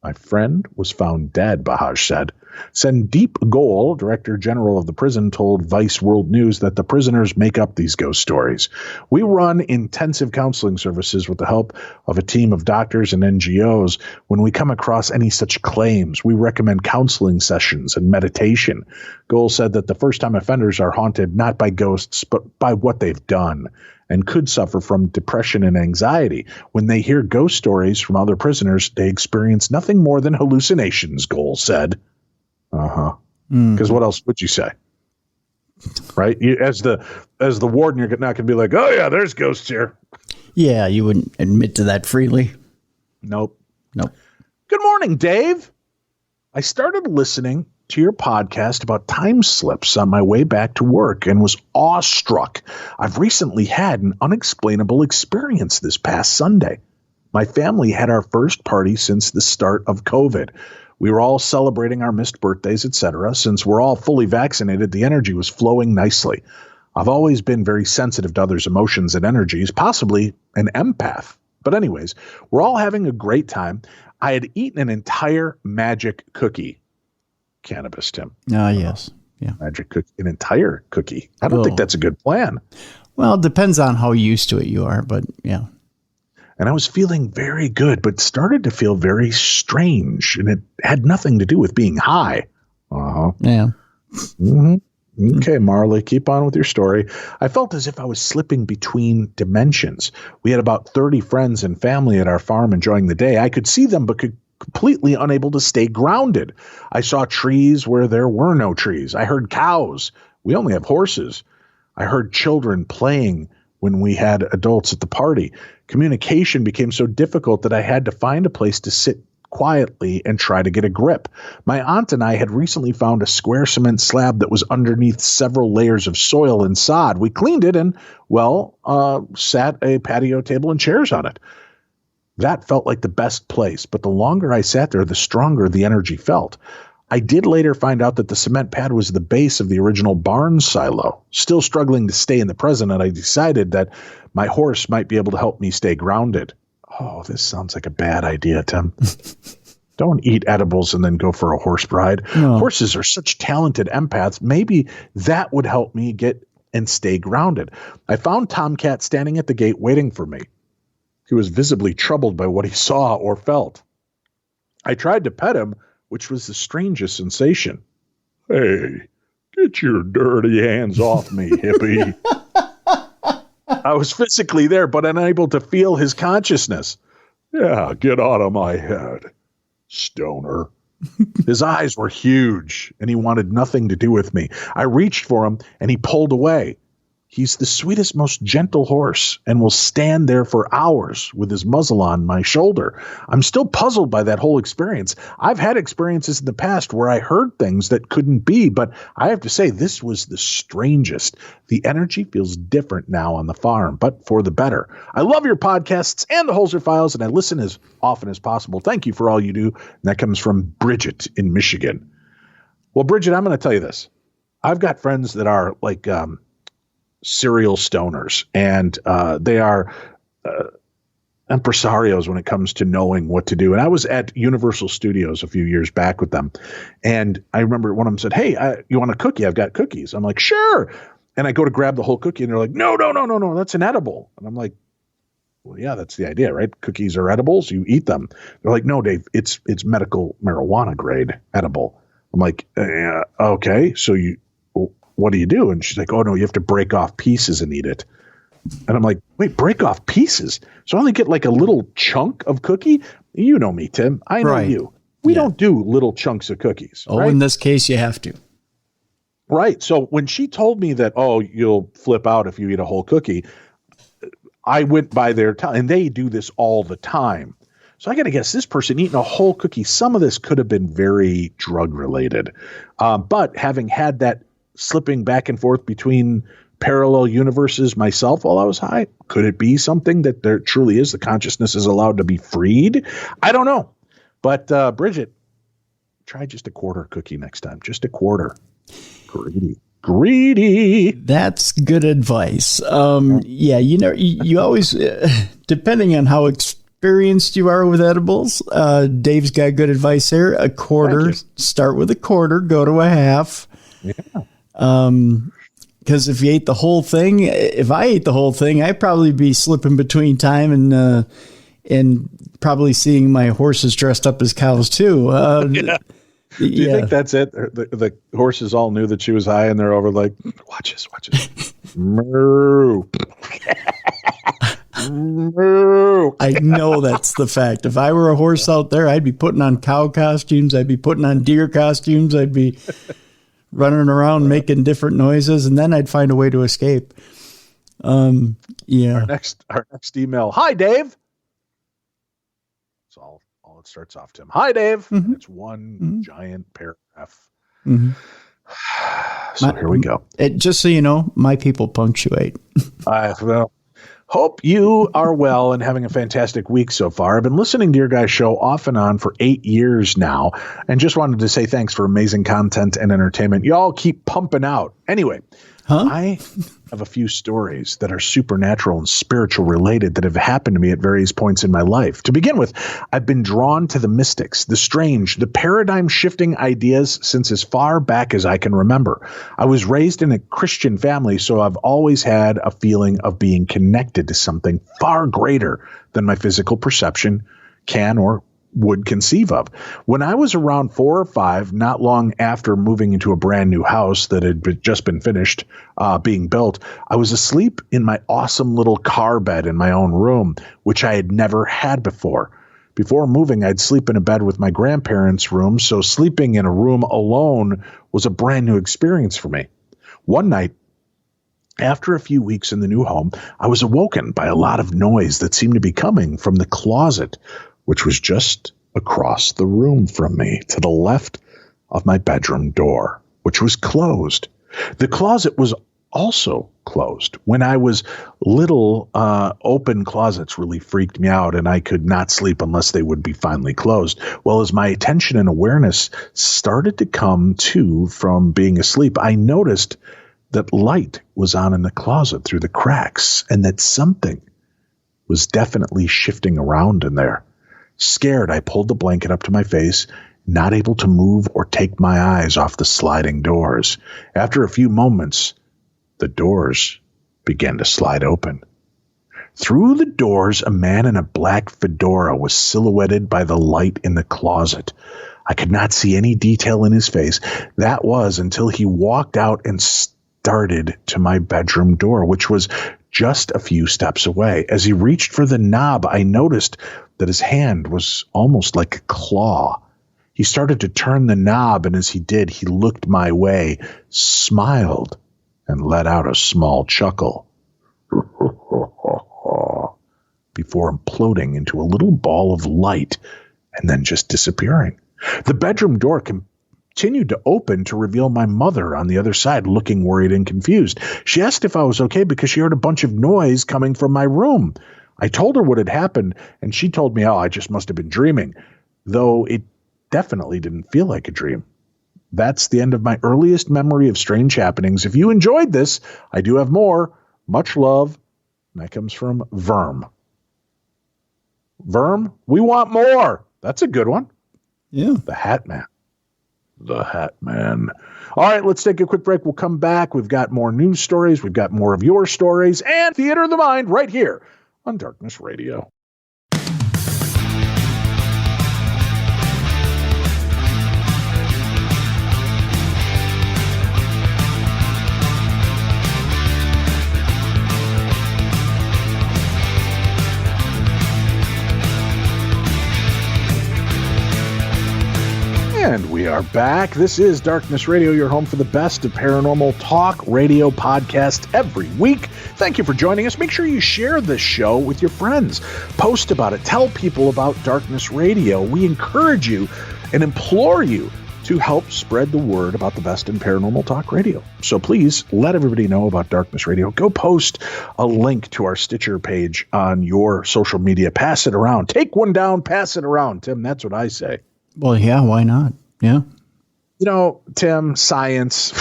my friend was found dead, Bahaj said. Sandeep Goel, Director General of the prison, told Vice World News that the prisoners make up these ghost stories. We run intensive counseling services with the help of a team of doctors and NGOs. When we come across any such claims, we recommend counseling sessions and meditation. Goel said that the first-time offenders are haunted not by ghosts, but by what they've done, and could suffer from depression and anxiety. When they hear ghost stories from other prisoners, they experience nothing more than hallucinations, Goel said. Uh-huh. Because what else would you say? Right? As the warden, you're not going to be like, oh, yeah, there's ghosts here. Yeah, you wouldn't admit to that freely. Nope. Good morning, Dave. I started listening to your podcast about time slips on my way back to work and was awestruck. I've recently had an unexplainable experience this past Sunday. My family had our first party since the start of COVID. We were all celebrating our missed birthdays, etc. Since we're all fully vaccinated, the energy was flowing nicely. I've always been very sensitive to others' emotions and energies, possibly an empath. But anyways, we're all having a great time. I had eaten an entire magic cookie. Cannabis, Tim. Yes. Yeah. Magic cookie, an entire cookie. I don't think that's a good plan. Well, it depends on how used to it you are, but yeah. And I was feeling very good, but started to feel very strange. And it had nothing to do with being high. Yeah. Mm-hmm. Okay, Marley, keep on with your story. I felt as if I was slipping between dimensions. We had about 30 friends and family at our farm enjoying the day. I could see them, but could completely unable to stay grounded. I saw trees where there were no trees. I heard cows. We only have horses. I heard children playing when we had adults at the party. Communication became so difficult that I had to find a place to sit quietly and try to get a grip. My aunt and I had recently found a square cement slab that was underneath several layers of soil and sod. We cleaned it and, sat a patio table and chairs on it. That felt like the best place, but the longer I sat there, the stronger the energy felt. I did later find out that the cement pad was the base of the original barn silo. Still struggling to stay in the present, and I decided that my horse might be able to help me stay grounded. Oh, this sounds like a bad idea, Tim. Don't eat edibles and then go for a horse ride. No. Horses are such talented empaths. Maybe that would help me get and stay grounded. I found Tomcat standing at the gate waiting for me. He was visibly troubled by what he saw or felt. I tried to pet him, which was the strangest sensation. Hey, get your dirty hands off me, hippie. I was physically there, but unable to feel his consciousness. Yeah, get out of my head, stoner. His eyes were huge, and he wanted nothing to do with me. I reached for him, and he pulled away. He's the sweetest, most gentle horse and will stand there for hours with his muzzle on my shoulder. I'm still puzzled by that whole experience. I've had experiences in the past where I heard things that couldn't be, but I have to say this was the strangest. The energy feels different now on the farm, but for the better. I love your podcasts and the Holzer Files, and I listen as often as possible. Thank you for all you do. And that comes from Bridget in Michigan. Well, Bridget, I'm going to tell you this. I've got friends that are like serial stoners, and they are impresarios when it comes to knowing what to do. And I was at Universal Studios a few years back with them, and I remember one of them said, hey, you want a cookie? I've got cookies. I'm like, sure. And I go to grab the whole cookie, and they're like, no, that's an edible. And I'm like, well, yeah, that's the idea, right? Cookies are edibles. You eat them. They're like, no, Dave, it's medical marijuana grade edible. I'm like, okay, so what do you do? And she's like, oh, no, you have to break off pieces and eat it. And I'm like, wait, break off pieces? So I only get like a little chunk of cookie? You know me, Tim. I know you. We don't do little chunks of cookies. Oh, right? In this case, you have to. Right. So when she told me that, oh, you'll flip out if you eat a whole cookie, I went by their time, and they do this all the time. So I got to guess this person eating a whole cookie, some of this could have been very drug related. But having had that slipping back and forth between parallel universes myself while I was high, could it be something that there truly is? The consciousness is allowed to be freed? I don't know. But Bridget, try just a quarter cookie next time. Just a quarter. Greedy. That's good advice. Yeah, you always, depending on how experienced you are with edibles, Dave's got good advice there. A quarter, start with a quarter, go to a half. Yeah. Because if you ate the whole thing, if I ate the whole thing, I'd probably be slipping between time and probably seeing my horses dressed up as cows too. Do you think that's it? The horses all knew that she was high, and they're over like, watch this. Moo. Moo. I know that's the fact. If I were a horse out there, I'd be putting on cow costumes. I'd be putting on deer costumes. I'd be running around making different noises, and then I'd find a way to escape. Yeah. Our next email. Hi, Dave. That's all it starts off, Tim. Hi, Dave. Mm-hmm. It's one giant paragraph. Mm-hmm. So here we go. Just so you know, my people punctuate. Hope you are well and having a fantastic week so far. I've been listening to your guys' show off and on for 8 years now, and just wanted to say thanks for amazing content and entertainment. Y'all keep pumping out. Anyway, Huh? I have a few stories that are supernatural and spiritual related that have happened to me at various points in my life. To begin with, I've been drawn to the mystics, the strange, the paradigm-shifting ideas since as far back as I can remember. I was raised in a Christian family, so I've always had a feeling of being connected to something far greater than my physical perception can or would conceive of. When I was around 4 or 5, not long after moving into a brand new house that had just been finished being built, I was asleep in my awesome little car bed in my own room, which I had never had before. Before moving, I'd sleep in a bed with my grandparents' room, so sleeping in a room alone was a brand new experience for me. One night, after a few weeks in the new home, I was awoken by a lot of noise that seemed to be coming from the closet, which was just across the room from me, to the left of my bedroom door, which was closed. The closet was also closed. When I was little, open closets really freaked me out, and I could not sleep unless they would be finally closed. Well, as my attention and awareness started to come to from being asleep, I noticed that light was on in the closet through the cracks, and that something was definitely shifting around in there. Scared, I pulled the blanket up to my face, not able to move or take my eyes off the sliding doors. After a few moments, the doors began to slide open. Through the doors, a man in a black fedora was silhouetted by the light in the closet. I could not see any detail in his face. That was until he walked out and started to my bedroom door, which was just a few steps away. As he reached for the knob, I noticed that his hand was almost like a claw. He started to turn the knob, and as he did, he looked my way, smiled, and let out a small chuckle before imploding into a little ball of light and then just disappearing. The bedroom door continued to open to reveal my mother on the other side, looking worried and confused. She asked if I was okay because she heard a bunch of noise coming from my room. I told her what had happened, and she told me, I just must have been dreaming, though it definitely didn't feel like a dream. That's the end of my earliest memory of strange happenings. If you enjoyed this, I do have more. Much love. And that comes from Verm. Verm, we want more. That's a good one. Yeah. The Hat Man. The Hat Man. All right, let's take a quick break. We'll come back. We've got more news stories. We've got more of your stories and Theater of the Mind right here on Darkness Radio. And we are back. This is Darkness Radio, your home for the best of paranormal talk radio podcast every week. Thank you for joining us. Make sure you share this show with your friends. Post about it. Tell people about Darkness Radio. We encourage you and implore you to help spread the word about the best in paranormal talk radio. So please let everybody know about Darkness Radio. Go post a link to our Stitcher page on your social media. Pass it around. Take one down, pass it around. Tim, that's what I say. Well, yeah, why not? Yeah. You know, Tim, science,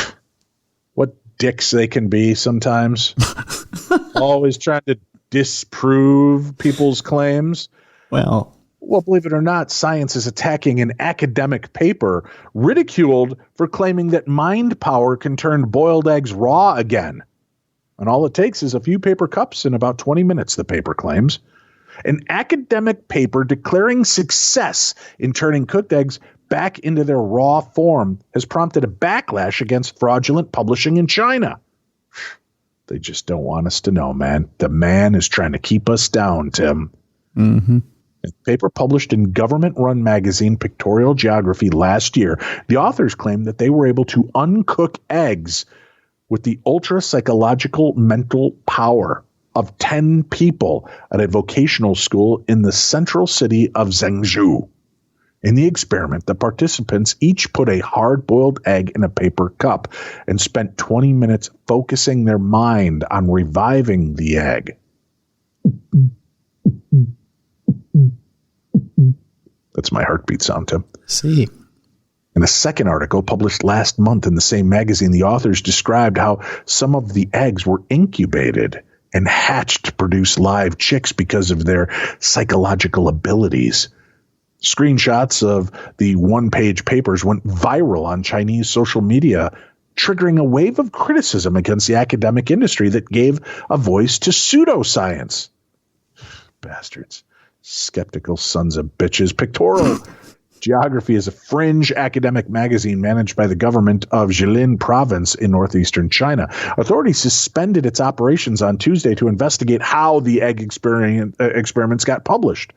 what dicks they can be sometimes. Always trying to disprove people's claims. Well, believe it or not, science is attacking an academic paper ridiculed for claiming that mind power can turn boiled eggs raw again. And all it takes is a few paper cups in about 20 minutes, the paper claims. An academic paper declaring success in turning cooked eggs back into their raw form has prompted a backlash against fraudulent publishing in China. They just don't want us to know, man. The man is trying to keep us down, Tim. mm-hmm. In a paper published in government-run magazine Pictorial Geography last year, the authors claimed that they were able to uncook eggs with the ultra-psychological mental power of 10 people at a vocational school in the central city of Zhengzhou. In the experiment, the participants each put a hard-boiled egg in a paper cup and spent 20 minutes focusing their mind on reviving the egg. That's my heartbeat sound, Tim. See. In a second article published last month in the same magazine, the authors described how some of the eggs were incubated and hatched to produce live chicks because of their psychological abilities. Screenshots of the one-page papers went viral on Chinese social media, triggering a wave of criticism against the academic industry that gave a voice to pseudoscience. Bastards. Skeptical sons of bitches. Pictorial Geography is a fringe academic magazine managed by the government of Jilin province in northeastern China. Authorities suspended its operations on Tuesday to investigate how the egg experiments got published.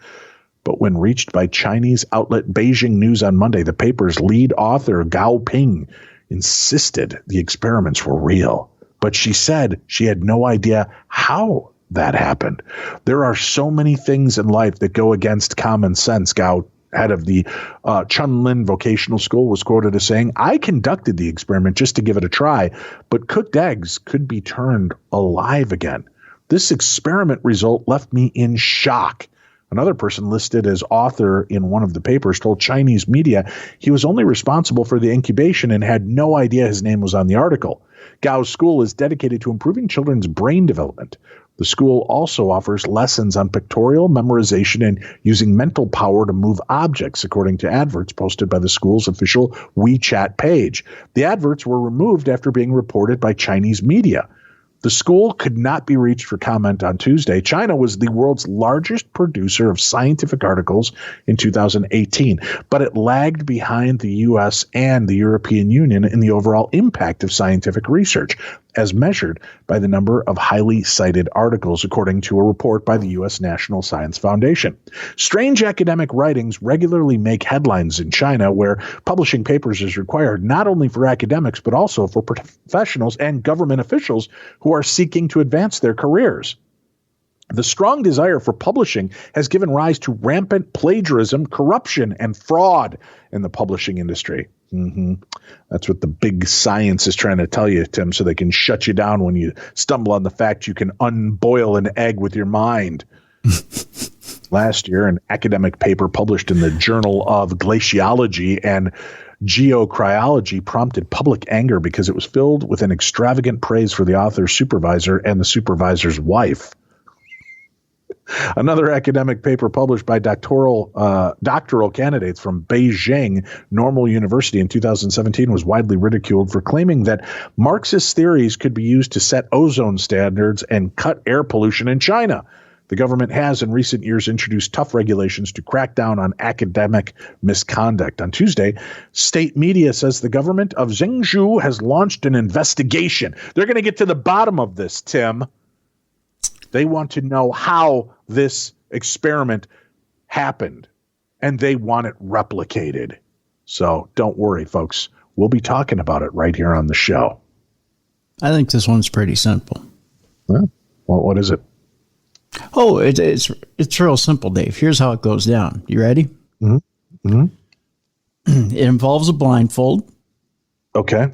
But when reached by Chinese outlet Beijing News on Monday, the paper's lead author, Gao Ping, insisted the experiments were real. But she said she had no idea how that happened. There are so many things in life that go against common sense, Gao, head of the Chunlin Vocational School, was quoted as saying, "I conducted the experiment just to give it a try, but cooked eggs could be turned alive again. This experiment result left me in shock." Another person listed as author in one of the papers told Chinese media he was only responsible for the incubation and had no idea his name was on the article. Gao's school is dedicated to improving children's brain development. The school also offers lessons on pictorial memorization and using mental power to move objects, according to adverts posted by the school's official WeChat page. The adverts were removed after being reported by Chinese media. The school could not be reached for comment on Tuesday. China was the world's largest producer of scientific articles in 2018, but it lagged behind the U.S. and the European Union in the overall impact of scientific research, as measured by the number of highly cited articles, according to a report by the U.S. National Science Foundation. Strange academic writings regularly make headlines in China, where publishing papers is required not only for academics, but also for professionals and government officials who are seeking to advance their careers. The strong desire for publishing has given rise to rampant plagiarism, corruption, and fraud in the publishing industry. That's what the big science is trying to tell you, Tim, so they can shut you down when you stumble on the fact you can unboil an egg with your mind. Last year, an academic paper published in the Journal of Glaciology and Geocryology prompted public anger because it was filled with an extravagant praise for the author's supervisor and the supervisor's wife. Another academic paper published by doctoral candidates from Beijing Normal University in 2017 was widely ridiculed for claiming that Marxist theories could be used to set ozone standards and cut air pollution in China. The government has in recent years introduced tough regulations to crack down on academic misconduct. On Tuesday, state media says the government of Zhengzhou has launched an investigation. They're going to get to the bottom of this, Tim. They want to know how this experiment happened, and they want it replicated. So don't worry, folks. We'll be talking about it right here on the show. I think this one's pretty simple. Well, what is it? Oh, it's real simple, Dave. Here's how it goes down. You ready? Mm-hmm. Mm-hmm. It involves a blindfold. Okay.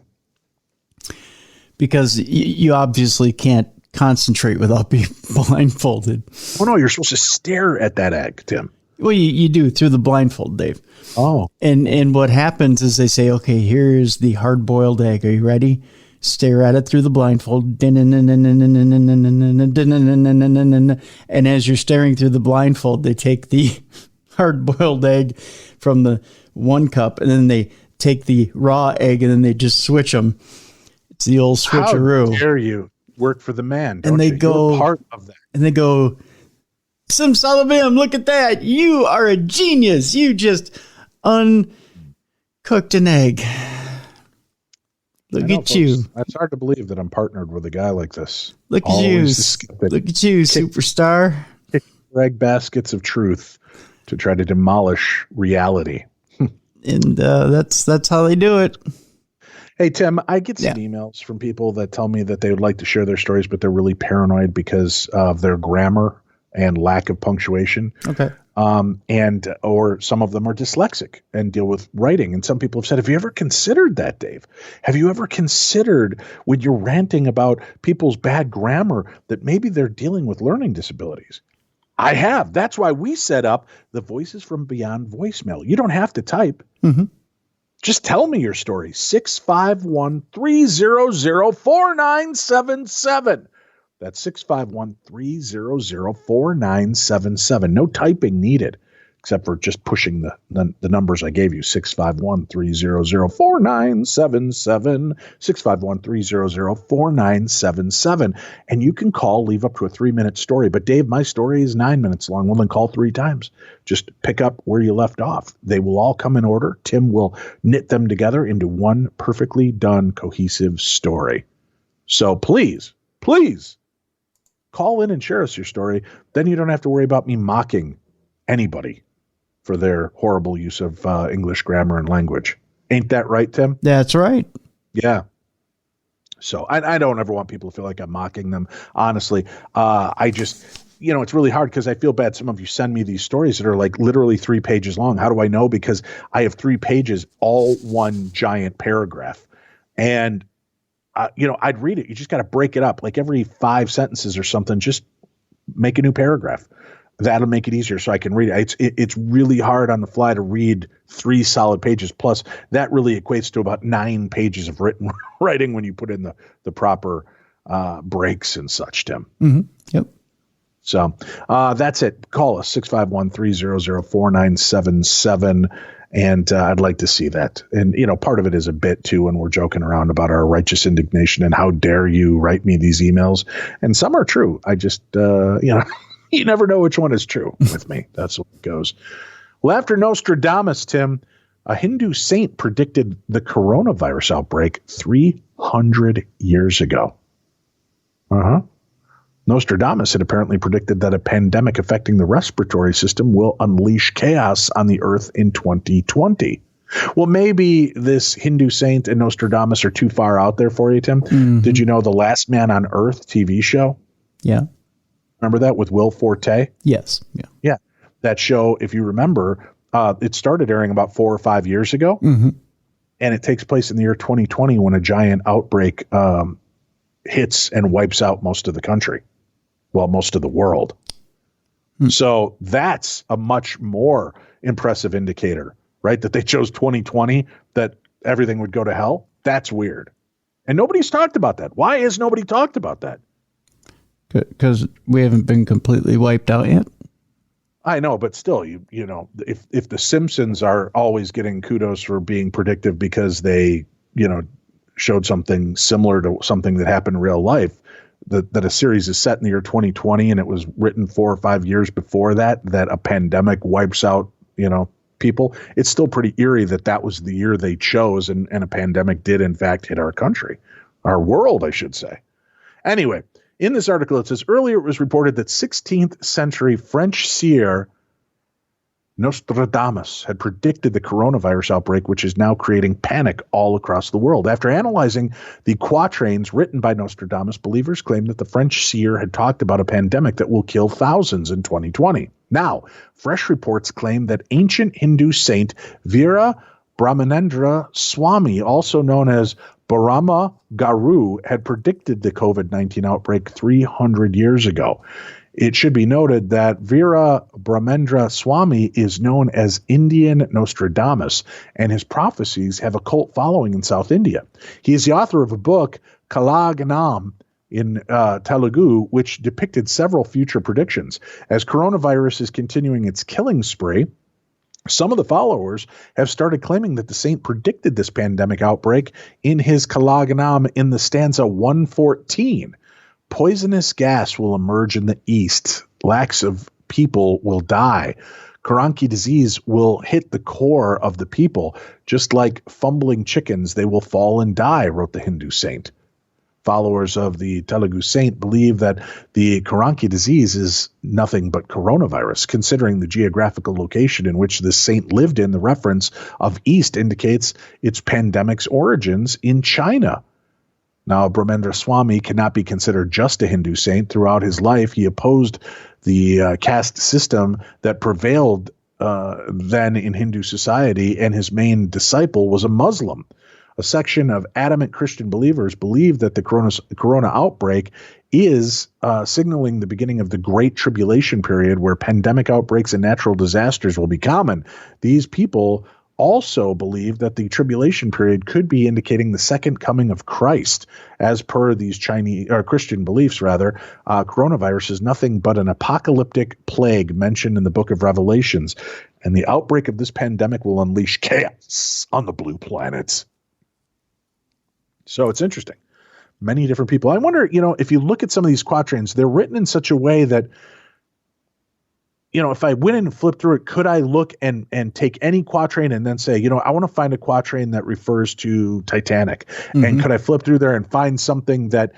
Because you obviously can't concentrate without being blindfolded. Oh, no, you're supposed to stare at that egg, Tim. Well, you do through the blindfold, Dave. Oh. And what happens is they say, okay, here's the hard-boiled egg. Are you ready? Stare at it through the blindfold. And as you're staring through the blindfold, they take the hard-boiled egg from the one cup, and then they take the raw egg, and then they just switch them. It's the old switcheroo. How dare you work for the man, don't and they you? go You're part of that. And they go, Sim Salabim, look at that. You are a genius. You just uncooked an egg. Look at folks, you. It's hard to believe that I'm partnered with a guy like this. Look at you. Look at you, superstar. Kick egg baskets of truth to try to demolish reality. And that's how they do it. Hey, Tim, I get some emails from people that tell me that they would like to share their stories, but they're really paranoid because of their grammar and lack of punctuation. Okay. Or some of them are dyslexic and deal with writing. And some people have said, have you ever considered that, Dave? Have you ever considered when you're ranting about people's bad grammar that maybe they're dealing with learning disabilities? I have. That's why we set up the Voices from Beyond voicemail. You don't have to type. Mm-hmm. Just tell me your story. 651-300-4977. That's 651-300-4977. No typing needed, except for just pushing the numbers I gave you. 651-300-4977. 651-300-4977. And you can call, leave up to a 3-minute story. But Dave, my story is 9 minutes long. Well, then call 3 times. Just pick up where you left off. They will all come in order. Tim will knit them together into one perfectly done, cohesive story. So please call in and share us your story. Then you don't have to worry about me mocking anybody for their horrible use of English grammar and language. Ain't that right, Tim? That's right. Yeah. So I don't ever want people to feel like I'm mocking them. Honestly, I just, it's really hard because I feel bad. Some of you send me these stories that are like literally 3 pages long. How do I know? Because I have 3 pages, all one giant paragraph. And I'd read it. You just got to break it up. Like every 5 sentences or something, just make a new paragraph. That'll make it easier so I can read it. It's really hard on the fly to read 3 solid pages. Plus, that really equates to about 9 pages of writing when you put in the proper breaks and such, Tim. Mm-hmm. Yep. So that's it. Call us, 651-300-4977. And I'd like to see that. And, part of it is a bit, too, when we're joking around about our righteous indignation and how dare you write me these emails. And some are true. I just, you never know which one is true with me. That's what it goes. Well, after Nostradamus, Tim, a Hindu saint predicted the coronavirus outbreak 300 years ago. Nostradamus had apparently predicted that a pandemic affecting the respiratory system will unleash chaos on the earth in 2020. Well, maybe this Hindu saint and Nostradamus are too far out there for you, Tim. Mm-hmm. Did you know the Last Man on Earth TV show? Yeah. Remember that with Will Forte? Yes. Yeah. That show, if you remember, it started airing about 4 or 5 years ago. Mm-hmm. And it takes place in the year 2020 when a giant outbreak hits and wipes out most of the country. Well, most of the world. So that's a much more impressive indicator, right? That they chose 2020, that everything would go to hell. That's weird. And nobody's talked about that. Why has nobody talked about that? Because we haven't been completely wiped out yet. I know, but still, if the Simpsons are always getting kudos for being predictive because they, showed something similar to something that happened in real life, that a series is set in the year 2020 and it was written 4 or 5 years before that a pandemic wipes out, people, it's still pretty eerie that was the year they chose and a pandemic did in fact hit our country, our world, I should say. Anyway, in this article, it says earlier it was reported that 16th century French seer Nostradamus had predicted the coronavirus outbreak, which is now creating panic all across the world. After analyzing the quatrains written by Nostradamus, believers claim that the French seer had talked about a pandemic that will kill thousands in 2020. Now, fresh reports claim that ancient Hindu saint Veera Brahmanendra Swami, also known as Brahma Guru, had predicted the COVID-19 outbreak 300 years ago. It should be noted that Veera Brahmendra Swami is known as Indian Nostradamus, and his prophecies have a cult following in South India. He is the author of a book, Kalaganam, in Telugu, which depicted several future predictions. As coronavirus is continuing its killing spree, some of the followers have started claiming that the saint predicted this pandemic outbreak in his Kalaganam in the stanza 114. Poisonous gas will emerge in the east. Lakhs of people will die. Karanki disease will hit the core of the people. Just like fumbling chickens, they will fall and die, wrote the Hindu saint. Followers of the Telugu saint believe that the Karanki disease is nothing but coronavirus. Considering the geographical location in which this saint lived in, the reference of east indicates its pandemic's origins in China. Now, Brahmendra Swami cannot be considered just a Hindu saint. Throughout his life, he opposed the caste system that prevailed then in Hindu society, and his main disciple was a Muslim. A section of adamant Christian believers believe that the corona outbreak is signaling the beginning of the Great Tribulation period, where pandemic outbreaks and natural disasters will be common. These people also believe that the tribulation period could be indicating the second coming of Christ. As per these Chinese or Christian beliefs, rather, coronavirus is nothing but an apocalyptic plague mentioned in the book of Revelations, and the outbreak of this pandemic will unleash chaos on the blue planets. So it's interesting. Many different people. I wonder, if you look at some of these quatrains, they're written in such a way that, if I went in and flipped through it, could I look and take any quatrain and then say, I want to find a quatrain that refers to Titanic. Mm-hmm. And could I flip through there and find something that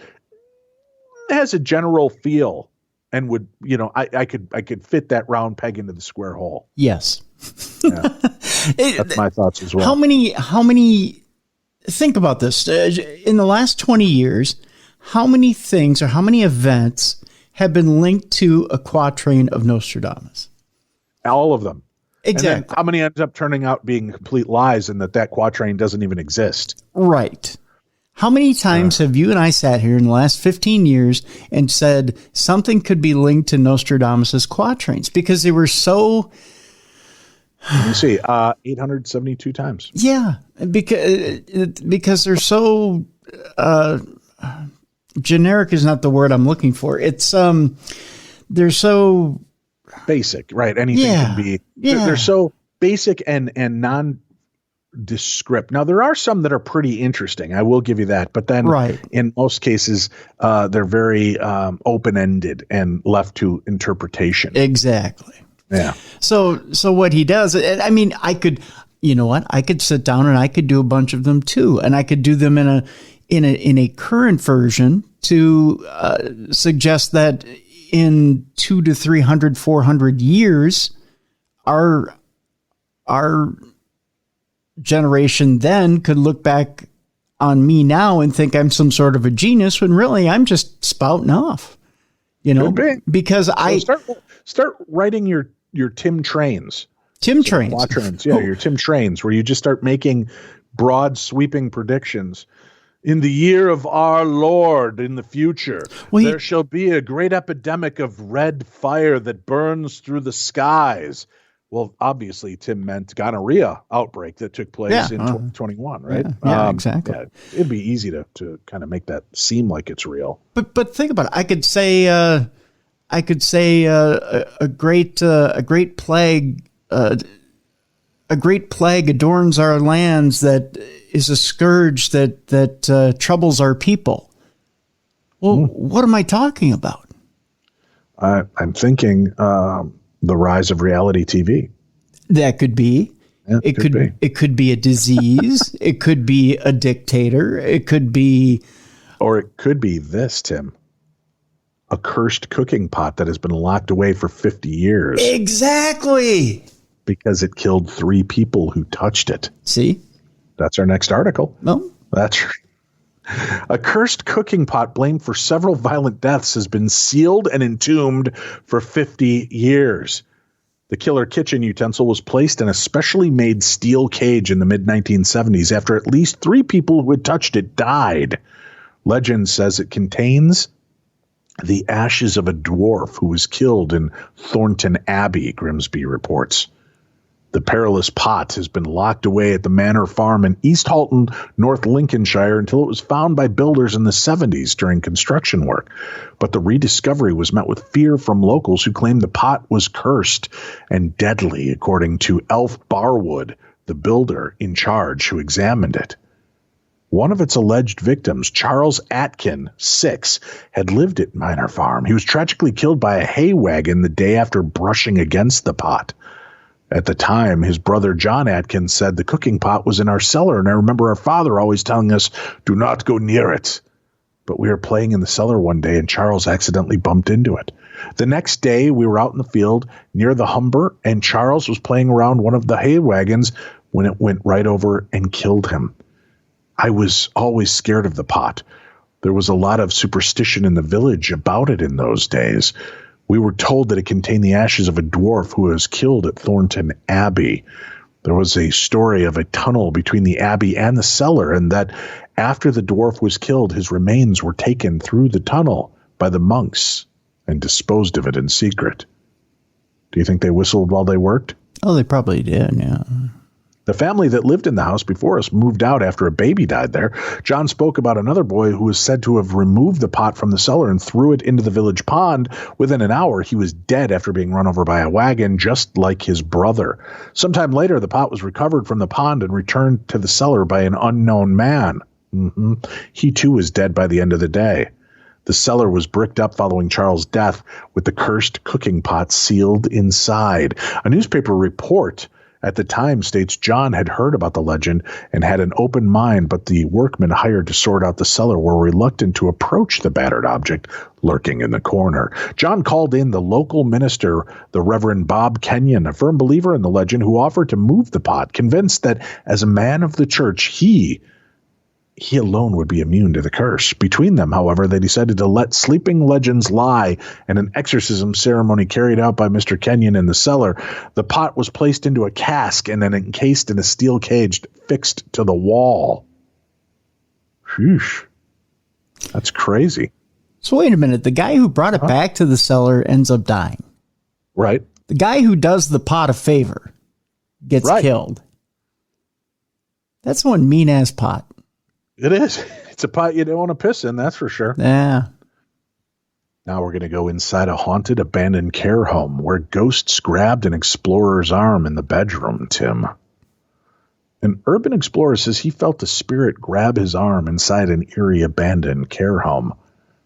has a general feel and would, I could fit that round peg into the square hole. Yes. Yeah. That's my thoughts as well. How many, think about this. In the last 20 years, how many things or how many events have been linked to a quatrain of Nostradamus? All of them. Exactly. How many ends up turning out being complete lies and that quatrain doesn't even exist? Right. How many times have you and I sat here in the last 15 years and said something could be linked to Nostradamus's quatrains because they were so... Let me see, 872 times. Yeah, because they're so... generic is not the word I'm looking for. It's they're so basic, right? Anything can be. Yeah. They're so basic and nondescript. Now there are some that are pretty interesting. I will give you that, but then in most cases they're very open-ended and left to interpretation. Exactly. Yeah. So what he does, I mean, I could sit down and I could do a bunch of them too, and I could do them in a current version to suggest that in 200 to 300, 400 years, our generation then could look back on me now and think I'm some sort of a genius when really I'm just spouting off, because start writing your Tim Trains. Quatrains. Yeah, your Tim Trains, where you just start making broad sweeping predictions. In the year of our Lord, in the future, there shall be a great epidemic of red fire that burns through the skies. Well, obviously, Tim meant gonorrhea outbreak that took place in 2021, right? Yeah, exactly. Yeah, it'd be easy to kind of make that seem like it's real. But think about it. I could say a great plague. A great plague adorns our lands that is a scourge that troubles our people. Well, what am I talking about? I'm thinking the rise of reality TV. That could be. Yeah, it could be a disease. It could be a dictator. It could be. Or it could be this, Tim. A cursed cooking pot that has been locked away for 50 years. Exactly. Because it killed 3 people who touched it. See? That's our next article. No. That's right. A cursed cooking pot blamed for several violent deaths has been sealed and entombed for 50 years. The killer kitchen utensil was placed in a specially made steel cage in the mid-1970s after at least 3 people who had touched it died. Legend says it contains the ashes of a dwarf who was killed in Thornton Abbey, Grimsby reports. The perilous pot has been locked away at the Manor Farm in East Halton, North Lincolnshire, until it was found by builders in the 70s during construction work. But the rediscovery was met with fear from locals who claimed the pot was cursed and deadly, according to Elf Barwood, the builder in charge who examined it. One of its alleged victims, Charles Atkin, 6, had lived at Manor Farm. He was tragically killed by a hay wagon the day after brushing against the pot. At the time, his brother John Atkins said the cooking pot was in our cellar, and I remember our father always telling us, do not go near it. But we were playing in the cellar one day, and Charles accidentally bumped into it. The next day, we were out in the field near the Humber, and Charles was playing around one of the hay wagons when it went right over and killed him. I was always scared of the pot. There was a lot of superstition in the village about it in those days. We were told that it contained the ashes of a dwarf who was killed at Thornton Abbey. There was a story of a tunnel between the abbey and the cellar, and that after the dwarf was killed, his remains were taken through the tunnel by the monks and disposed of it in secret. Do you think they whistled while they worked? Oh, they probably did, yeah. The family that lived in the house before us moved out after a baby died there. John spoke about another boy who was said to have removed the pot from the cellar and threw it into the village pond. Within an hour, he was dead after being run over by a wagon, just like his brother. Sometime later, the pot was recovered from the pond and returned to the cellar by an unknown man. He too was dead by the end of the day. The cellar was bricked up following Charles' death, with the cursed cooking pot sealed inside. A newspaper report at the time states John had heard about the legend and had an open mind, but the workmen hired to sort out the cellar were reluctant to approach the battered object lurking in the corner. John called in the local minister, the Reverend Bob Kenyon, a firm believer in the legend, who offered to move the pot, convinced that as a man of the church, he alone would be immune to the curse. Between them, however, they decided to let sleeping legends lie, and an exorcism ceremony carried out by Mr. Kenyon in the cellar. The pot was placed into a cask and then encased in a steel cage fixed to the wall. Phew. That's crazy. So wait a minute. The guy who brought it back to the cellar ends up dying. Right. The guy who does the pot a favor gets killed. That's one mean-ass pot. It is. It's a pot you don't want to piss in, that's for sure. Yeah. Now we're going to go inside a haunted abandoned care home where ghosts grabbed an explorer's arm in the bedroom, Tim. An urban explorer says he felt a spirit grab his arm inside an eerie abandoned care home.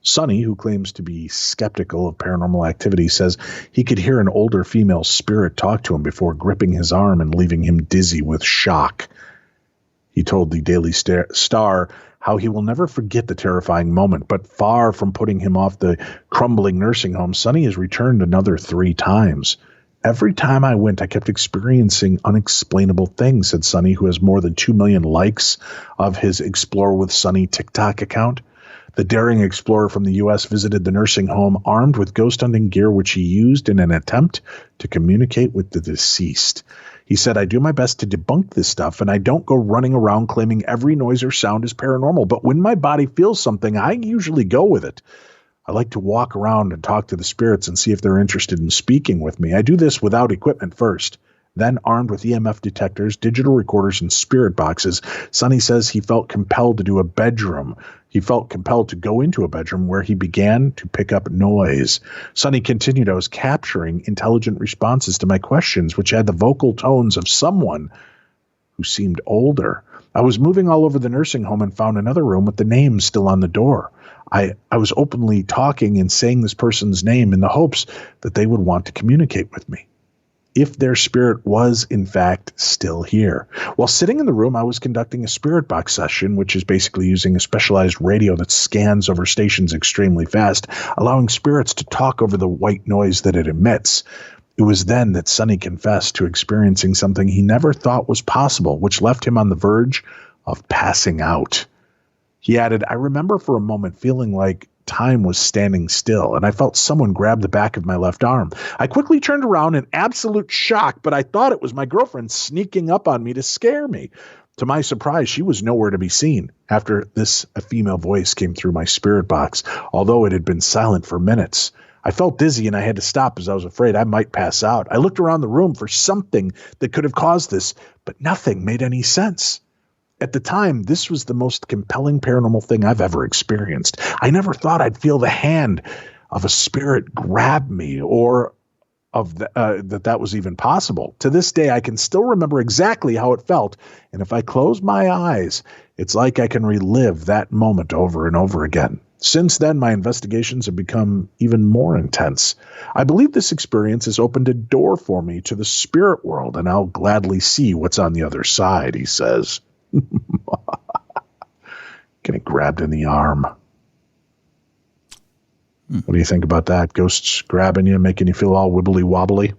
Sonny, who claims to be skeptical of paranormal activity, says he could hear an older female spirit talk to him before gripping his arm and leaving him dizzy with shock. He told the Daily Star how he will never forget the terrifying moment, but far from putting him off the crumbling nursing home, Sonny has returned another 3 times. Every time I went, I kept experiencing unexplainable things, said Sonny, who has more than 2 million likes of his Explore with Sonny TikTok account. The daring explorer from the U.S. visited the nursing home armed with ghost hunting gear, which he used in an attempt to communicate with the deceased. He said, I do my best to debunk this stuff, and I don't go running around claiming every noise or sound is paranormal. But when my body feels something, I usually go with it. I like to walk around and talk to the spirits and see if they're interested in speaking with me. I do this without equipment first. Then, armed with EMF detectors, digital recorders, and spirit boxes, Sonny says he felt compelled to do a bedroom. He felt compelled to go into a bedroom where he began to pick up noise. Sonny continued, I was capturing intelligent responses to my questions, which had the vocal tones of someone who seemed older. I was moving all over the nursing home and found another room with the name still on the door. I was openly talking and saying this person's name in the hopes that they would want to communicate with me, if their spirit was, in fact, still here. While sitting in the room, I was conducting a spirit box session, which is basically using a specialized radio that scans over stations extremely fast, allowing spirits to talk over the white noise that it emits. It was then that Sonny confessed to experiencing something he never thought was possible, which left him on the verge of passing out. He added, I remember for a moment feeling like time was standing still, and I felt someone grab the back of my left arm. I quickly turned around in absolute shock, but I thought it was my girlfriend sneaking up on me to scare me. To my surprise, she was nowhere to be seen. After this, a female voice came through my spirit box, although it had been silent for minutes. I felt dizzy and I had to stop as I was afraid I might pass out. I looked around the room for something that could have caused this, but nothing made any sense. At the time, this was the most compelling paranormal thing I've ever experienced. I never thought I'd feel the hand of a spirit grab me, or of that was even possible. To this day, I can still remember exactly how it felt, and if I close my eyes, it's like I can relive that moment over and over again. Since then, my investigations have become even more intense. I believe this experience has opened a door for me to the spirit world, and I'll gladly see what's on the other side, he says. Getting grabbed in the arm. What do you think about that? Ghosts grabbing you, making you feel all wibbly wobbly?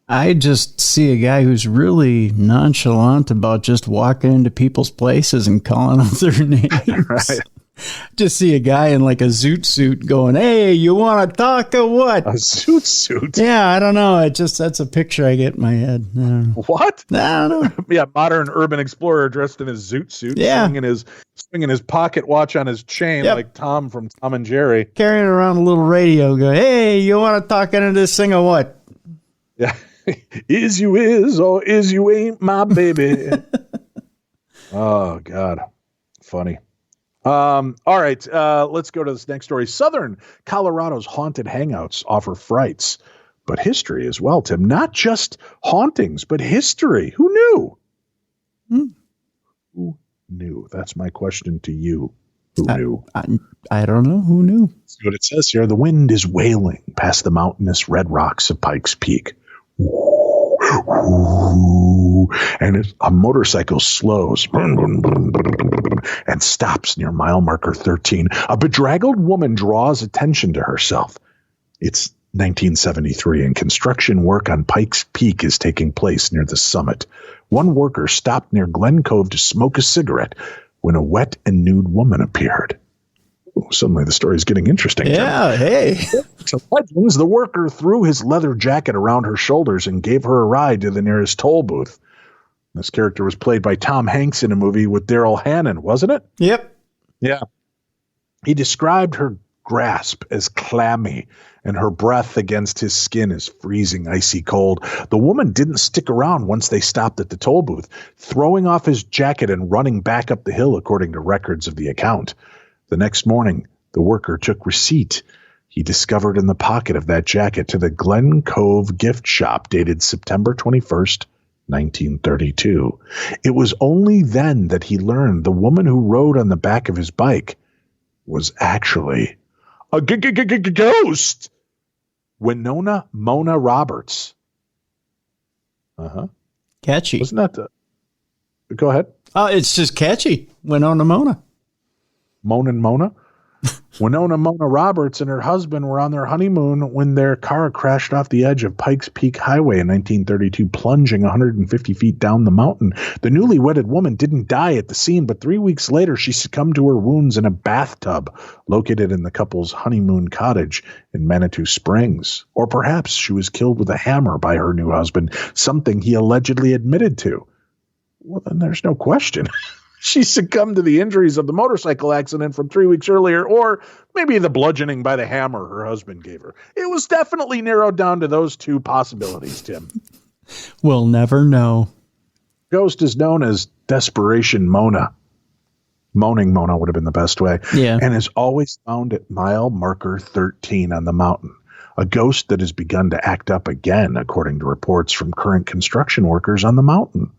I just see a guy who's really nonchalant about just walking into people's places and calling out their names. Right. Just see a guy in like a zoot suit going, hey, you want to talk or what? A zoot suit? Yeah, I don't know. That's a picture I get in my head. What? I don't know. Yeah, modern urban explorer dressed in his zoot suit, swinging his pocket watch on his chain, like Tom from Tom and Jerry. Carrying around a little radio going, hey, you want to talk into this thing or what? Yeah. Is you is or is you ain't my baby. Oh, God. Funny. All right. Let's go to this next story. Southern Colorado's haunted hangouts offer frights, but history as well, Tim. Not just hauntings, but history. Who knew? Who knew? That's my question to you. Who knew? I don't know. Who knew? See what it says here. The wind is wailing past the mountainous red rocks of Pikes Peak. And a motorcycle slows and stops near mile marker 13. A bedraggled woman draws attention to herself. It's 1973, and construction work on Pikes Peak is taking place near the summit. One worker stopped near Glen Cove to smoke a cigarette when a wet and nude woman appeared. Suddenly the story is getting interesting. Yeah, hey. To legends, the worker threw his leather jacket around her shoulders and gave her a ride to the nearest toll booth. This character was played by Tom Hanks in a movie with Daryl Hannah, wasn't it? Yep. Yeah. He described her grasp as clammy and her breath against his skin as freezing, icy cold. The woman didn't stick around once they stopped at the toll booth, throwing off his jacket and running back up the hill, according to records of the account. The next morning, the worker took receipt he discovered in the pocket of that jacket to the Glen Cove gift shop dated September 21st, 1932. It was only then that he learned the woman who rode on the back of his bike was actually a ghost. Winona Mona Roberts. Catchy. Wasn't that the... Go ahead. It's just catchy. Winona Mona. Mona. Winona Mona Roberts and her husband were on their honeymoon when their car crashed off the edge of Pikes Peak Highway in 1932, plunging 150 feet down the mountain. The newly wedded woman didn't die at the scene, but 3 weeks later she succumbed to her wounds in a bathtub located in the couple's honeymoon cottage in Manitou Springs. Or perhaps she was killed with a hammer by her new husband, something he allegedly admitted to. Well, then there's no question. She succumbed to the injuries of the motorcycle accident from 3 weeks earlier, or maybe the bludgeoning by the hammer her husband gave her. It was definitely narrowed down to those two possibilities, Tim. We'll never know. Ghost is known as Desperation Mona. Moaning Mona would have been the best way. Yeah. And is always found at mile marker 13 on the mountain. A ghost that has begun to act up again, according to reports from current construction workers on the mountain.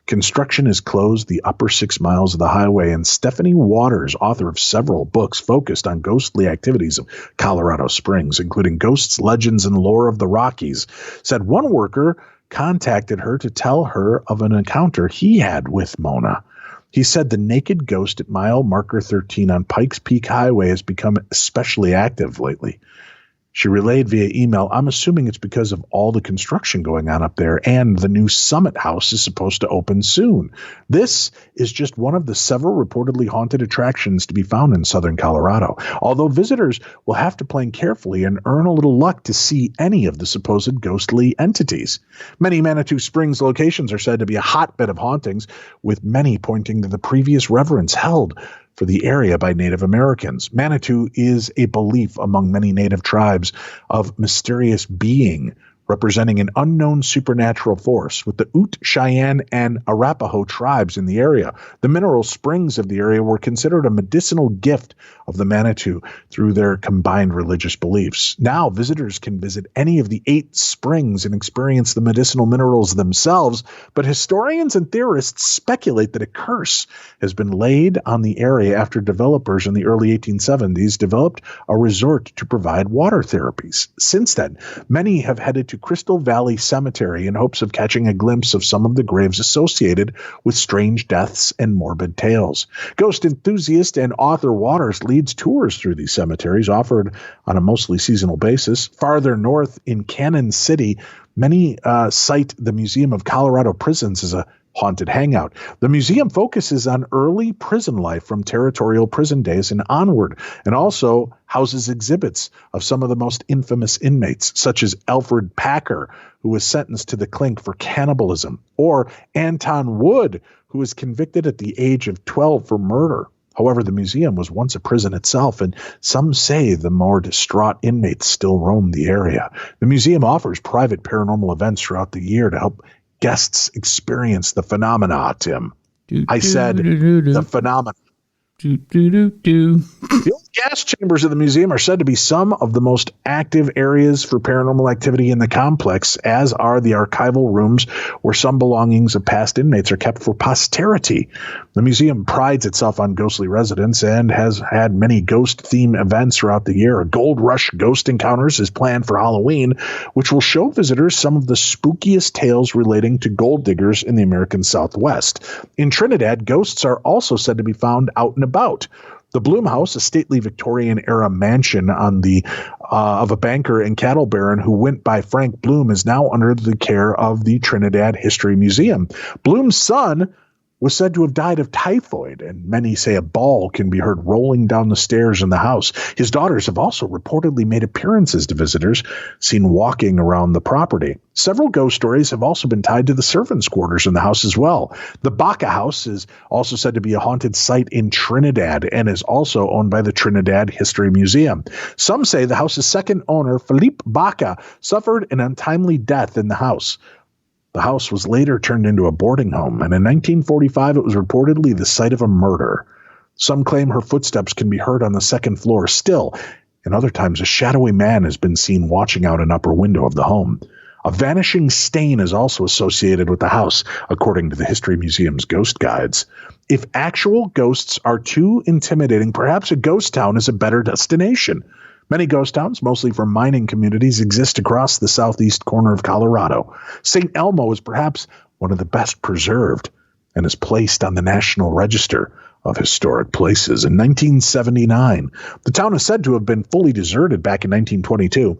Construction has closed the upper 6 miles of the highway, and Stephanie Waters, author of several books focused on ghostly activities of Colorado Springs, including Ghosts, Legends, and Lore of the Rockies, said one worker contacted her to tell her of an encounter he had with Mona. He said the naked ghost at mile marker 13 on Pikes Peak Highway has become especially active lately. She relayed via email, I'm assuming it's because of all the construction going on up there, and the new Summit House is supposed to open soon. This is just one of the several reportedly haunted attractions to be found in southern Colorado, although visitors will have to plan carefully and earn a little luck to see any of the supposed ghostly entities. Many Manitou Springs locations are said to be a hotbed of hauntings, with many pointing to the previous reverence held for the area by Native Americans. Manitou is a belief among many Native tribes of mysterious being representing an unknown supernatural force, with the Ute, Cheyenne, and Arapaho tribes in the area. The mineral springs of the area were considered a medicinal gift of the Manitou through their combined religious beliefs. Now, visitors can visit any of the 8 springs and experience the medicinal minerals themselves, but historians and theorists speculate that a curse has been laid on the area after developers in the early 1870s developed a resort to provide water therapies. Since then, many have headed to Crystal Valley Cemetery in hopes of catching a glimpse of some of the graves associated with strange deaths and morbid tales. Ghost enthusiast and author Waters leads tours through these cemeteries, offered on a mostly seasonal basis. Farther north in Cannon City, many cite the Museum of Colorado Prisons as a haunted hangout. The museum focuses on early prison life from territorial prison days and onward, and also houses exhibits of some of the most infamous inmates, such as Alfred Packer, who was sentenced to the clink for cannibalism, or Anton Wood, who was convicted at the age of 12 for murder. However, the museum was once a prison itself, and some say the more distraught inmates still roam the area. The museum offers private paranormal events throughout the year to help guests experience the phenomena, Tim. I said the phenomena. The old gas chambers of the museum are said to be some of the most active areas for paranormal activity in the complex, as are the archival rooms where some belongings of past inmates are kept for posterity. The museum prides itself on ghostly residents and has had many ghost-themed events throughout the year. A Gold Rush Ghost Encounters is planned for Halloween, which will show visitors some of the spookiest tales relating to gold diggers in the American Southwest. In Trinidad, ghosts are also said to be found out and about. The Bloom House, a stately Victorian-era mansion on the of a banker and cattle baron who went by Frank Bloom, is now under the care of the Trinidad History Museum. Bloom's son was said to have died of typhoid, and many say a ball can be heard rolling down the stairs in the house. His daughters have also reportedly made appearances to visitors seen walking around the property. Several ghost stories have also been tied to the servants' quarters in the house as well. The Baca House is also said to be a haunted site in Trinidad and is also owned by the Trinidad History Museum. Some say the house's second owner, Philippe Baca, suffered an untimely death in the house. The house was later turned into a boarding home, and in 1945 it was reportedly the site of a murder. Some claim her footsteps can be heard on the second floor still, and other times a shadowy man has been seen watching out an upper window of the home. A vanishing stain is also associated with the house, according to the History Museum's ghost guides. If actual ghosts are too intimidating, perhaps a ghost town is a better destination. Many ghost towns, mostly from mining communities, exist across the southeast corner of Colorado. St. Elmo is perhaps one of the best preserved and is placed on the National Register of Historic Places in 1979. The town is said to have been fully deserted back in 1922.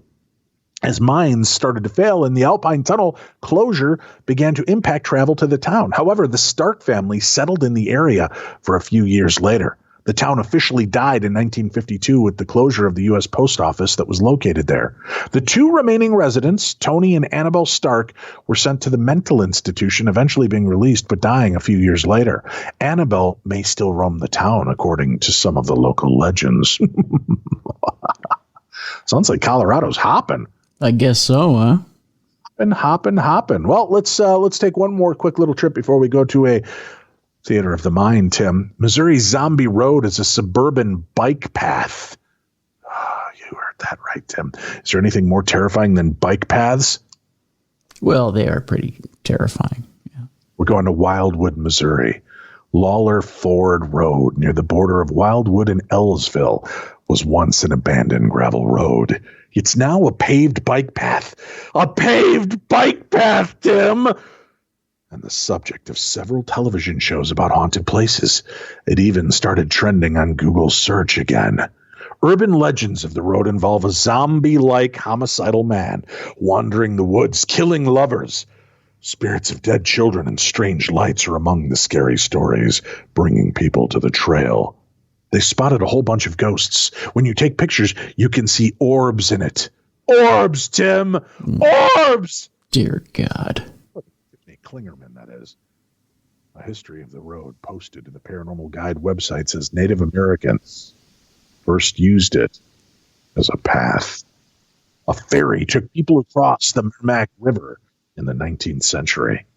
As mines started to fail and the Alpine Tunnel closure began to impact travel to the town. However, the Stark family settled in the area for a few years later. The town officially died in 1952 with the closure of the U.S. Post Office that was located there. The two remaining residents, Tony and Annabelle Stark, were sent to the mental institution, eventually being released but dying a few years later. Annabelle may still roam the town, according to some of the local legends. Sounds like Colorado's hopping. I guess so, huh? Hopping. Well, let's take one more quick little trip before we go to a theater of the mind, Tim. Missouri Zombie Road is a suburban bike path. Oh, you heard that right, Tim. Is there anything more terrifying than bike paths? Well, they are pretty terrifying. Yeah. We're going to Wildwood, Missouri. Lawler Ford Road, near the border of Wildwood and Ellisville, was once an abandoned gravel road. It's now a paved bike path. A paved bike path, Tim! And the subject of several television shows about haunted places. It even started trending on Google's search again. Urban legends of the road involve a zombie-like homicidal man wandering the woods, killing lovers. Spirits of dead children and strange lights are among the scary stories, bringing people to the trail. They spotted a whole bunch of ghosts. When you take pictures, you can see orbs in it. Orbs, Tim! Orbs! Dear God. Klingerman, that is. A history of the road posted to the Paranormal Guide website says Native Americans first used it as a path. A ferry took people across the Merrimack River in the 19th century.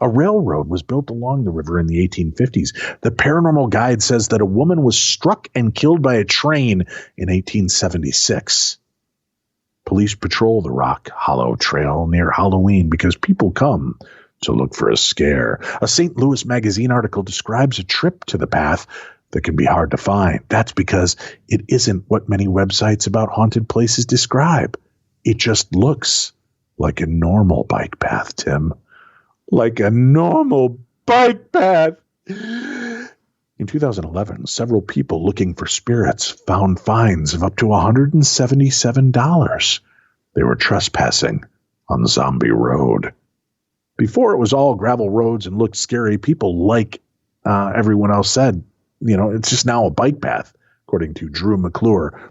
A railroad was built along the river in the 1850s. The Paranormal Guide says that a woman was struck and killed by a train in 1876. Police patrol the Rock Hollow Trail near Halloween because people come to look for a scare. A St. Louis Magazine article describes a trip to the path that can be hard to find. That's because it isn't what many websites about haunted places describe. It just looks like a normal bike path, Tim. Like a normal bike path. In 2011, several people looking for spirits found fines of up to $177. They were trespassing on Zombie Road. Before it was all gravel roads and looked scary, people, like everyone else said, it's just now a bike path, according to Drew McClure.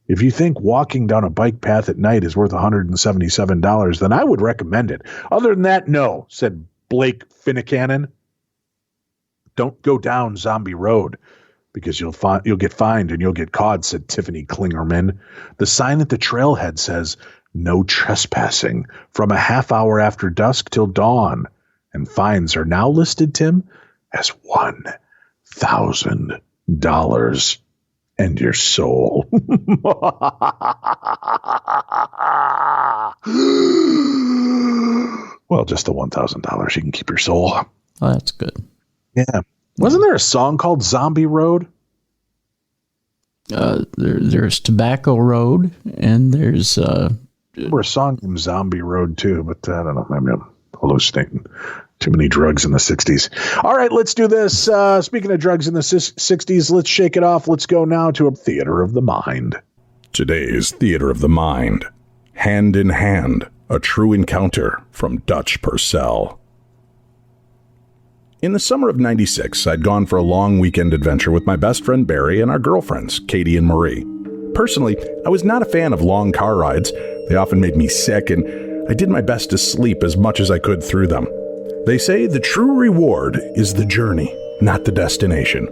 If you think walking down a bike path at night is worth $177, then I would recommend it. Other than that, no, said Blake Finnecanon. Don't go down Zombie Road. because you'll get fined and you'll get caught, said Tiffany Klingerman. The sign at the trailhead says, no trespassing from a half hour after dusk till dawn. And fines are now listed, Tim, as $1,000 and your soul. Well, just the $1,000. You can keep your soul. Oh, that's good. Yeah. Wasn't there a song called Zombie Road? There's Tobacco Road, and there's Remember a song named Zombie Road too, but I don't know. Maybe I'm hallucinating. Too many drugs in the 60s. All right, let's do this. Speaking of drugs in the 60s, let's shake it off. Let's go now to a Theater of the Mind. Today's Theater of the Mind. Hand in Hand, a True Encounter from Dutch Purcell. In the summer of '96, I'd gone for a long weekend adventure with my best friend Barry and our girlfriends, Katie and Marie. Personally, I was not a fan of long car rides. They often made me sick, and I did my best to sleep as much as I could through them. They say the true reward is the journey, not the destination.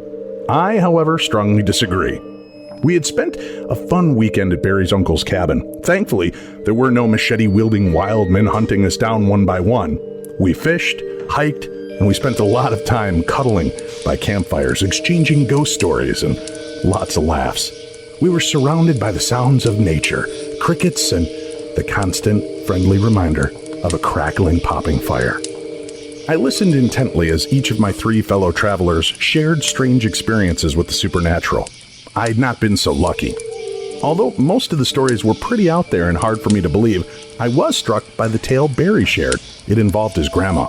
I, however, strongly disagree. We had spent a fun weekend at Barry's uncle's cabin. Thankfully, there were no machete-wielding wild men hunting us down one by one. We fished, hiked, and we spent a lot of time cuddling by campfires, exchanging ghost stories, and lots of laughs. We were surrounded by the sounds of nature, crickets, and the constant, friendly reminder of a crackling, popping fire. I listened intently as each of my three fellow travelers shared strange experiences with the supernatural. I had not been so lucky. Although most of the stories were pretty out there and hard for me to believe, I was struck by the tale Barry shared. It involved his grandma.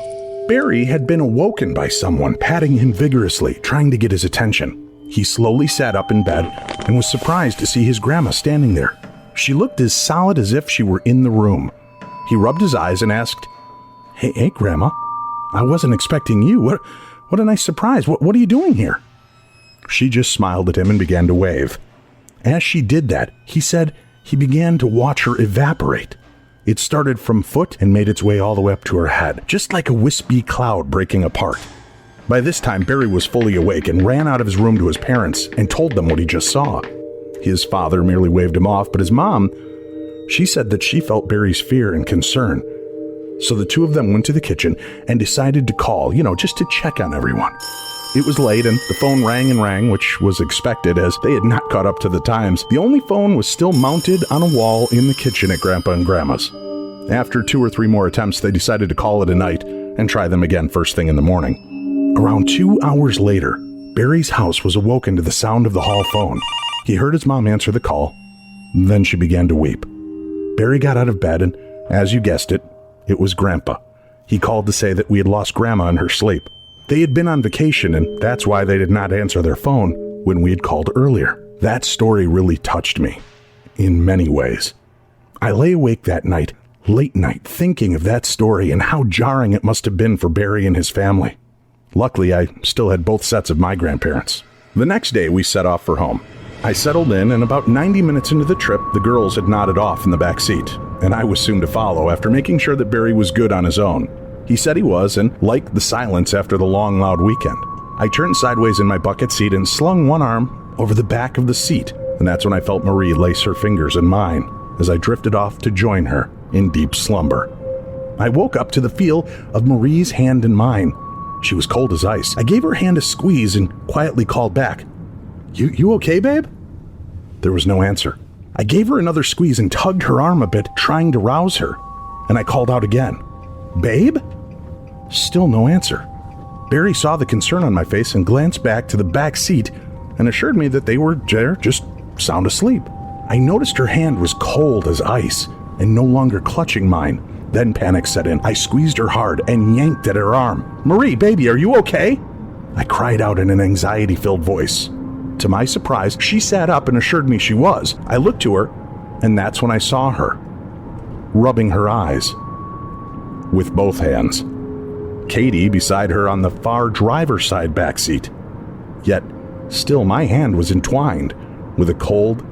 Barry had been awoken by someone patting him vigorously, trying to get his attention. He slowly sat up in bed and was surprised to see his grandma standing there. She looked as solid as if she were in the room. He rubbed his eyes and asked, Hey, Grandma, I wasn't expecting you. What a nice surprise. What are you doing here? She just smiled at him and began to wave. As she did that, he said he began to watch her evaporate. It started from foot and made its way all the way up to her head, just like a wispy cloud breaking apart. By this time, Barry was fully awake and ran out of his room to his parents and told them what he just saw. His father merely waved him off, but his mom, she said that she felt Barry's fear and concern. So the two of them went to the kitchen and decided to call, just to check on everyone. It was late and the phone rang and rang, which was expected as they had not caught up to the times. The only phone was still mounted on a wall in the kitchen at Grandpa and Grandma's. After 2 or 3 more attempts, they decided to call it a night and try them again first thing in the morning. Around 2 hours later, Barry's house was awoken to the sound of the hall phone. He heard his mom answer the call. Then she began to weep. Barry got out of bed and, as you guessed it, it was Grandpa. He called to say that we had lost Grandma in her sleep. They had been on vacation, and that's why they did not answer their phone when we had called earlier. That story really touched me, in many ways. I lay awake that night, late night, thinking of that story and how jarring it must have been for Barry and his family. Luckily, I still had both sets of my grandparents. The next day, we set off for home. I settled in, and about 90 minutes into the trip, the girls had nodded off in the back seat, and I was soon to follow after making sure that Barry was good on his own. He said he was, and liked the silence after the long, loud weekend. I turned sideways in my bucket seat and slung one arm over the back of the seat, and that's when I felt Marie lace her fingers in mine as I drifted off to join her in deep slumber. I woke up to the feel of Marie's hand in mine. She was cold as ice. I gave her hand a squeeze and quietly called back, You okay, babe? There was no answer. I gave her another squeeze and tugged her arm a bit, trying to rouse her, and I called out again, Babe? Still no answer. Barry saw the concern on my face and glanced back to the back seat and assured me that they were there, just sound asleep. I noticed her hand was cold as ice and no longer clutching mine. Then panic set in. I squeezed her hard and yanked at her arm. Marie, baby, are you okay? I cried out in an anxiety-filled voice. To my surprise, she sat up and assured me she was. I looked to her, and that's when I saw her, rubbing her eyes with both hands. Katie beside her on the far driver's side back seat. Yet, still my hand was entwined with a cold,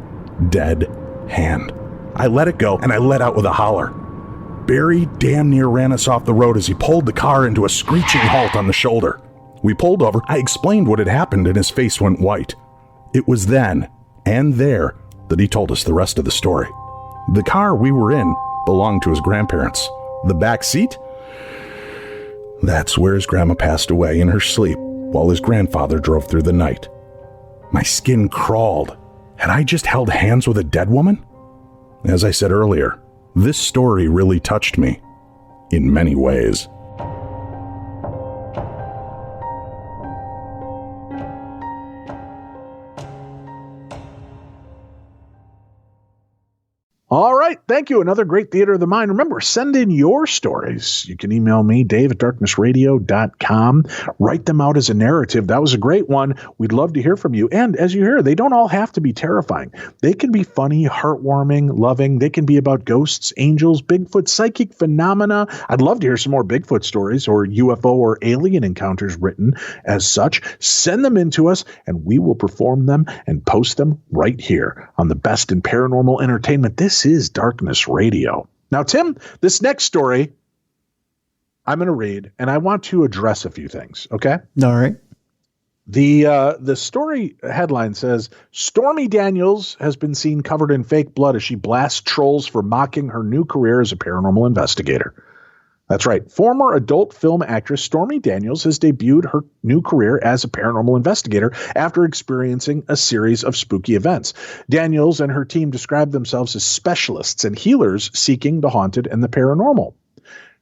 dead hand. I let it go, and I let out with a holler. Barry damn near ran us off the road as he pulled the car into a screeching halt on the shoulder. We pulled over. I explained what had happened, and his face went white. It was then and there that he told us the rest of the story. The car we were in belonged to his grandparents. The back seat? That's where his grandma passed away in her sleep while his grandfather drove through the night. My skin crawled. Had I just held hands with a dead woman? As I said earlier, this story really touched me in many ways. All right. Thank you. Another great Theater of the Mind. Remember, send in your stories. You can email me, dave@darknessradio.com. Write them out as a narrative. That was a great one. We'd love to hear from you. And as you hear, they don't all have to be terrifying. They can be funny, heartwarming, loving. They can be about ghosts, angels, Bigfoot, psychic phenomena. I'd love to hear some more Bigfoot stories or UFO or alien encounters written as such. Send them in to us, and we will perform them and post them right here on the best in paranormal entertainment. This is Darkness Radio. Now, Tim, this next story I'm going to read, and I want to address a few things, okay? All right. The story headline says, Stormy Daniels has been seen covered in fake blood as she blasts trolls for mocking her new career as a paranormal investigator. That's right. Former adult film actress Stormy Daniels has debuted her new career as a paranormal investigator after experiencing a series of spooky events. Daniels and her team describe themselves as specialists and healers seeking the haunted and the paranormal.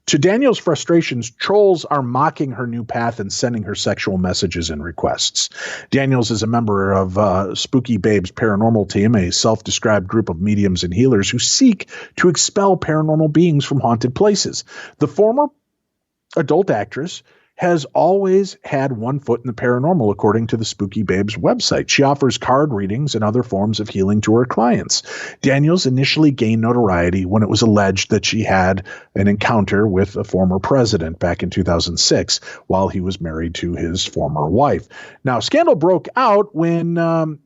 To Daniels' frustrations, trolls are mocking her new path and sending her sexual messages and requests. Daniels is a member of Spooky Babe's paranormal team, a self-described group of mediums and healers who seek to expel paranormal beings from haunted places. The former adult actress has always had one foot in the paranormal, according to the Spooky Babes website. She offers card readings and other forms of healing to her clients. Daniels initially gained notoriety when it was alleged that she had an encounter with a former president back in 2006 while he was married to his former wife. Now, scandal broke out when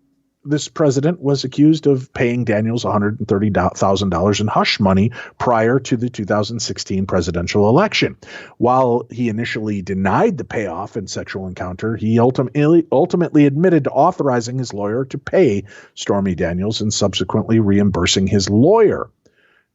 this president was accused of paying Daniels $130,000 in hush money prior to the 2016 presidential election. While he initially denied the payoff and sexual encounter, he ultimately admitted to authorizing his lawyer to pay Stormy Daniels and subsequently reimbursing his lawyer.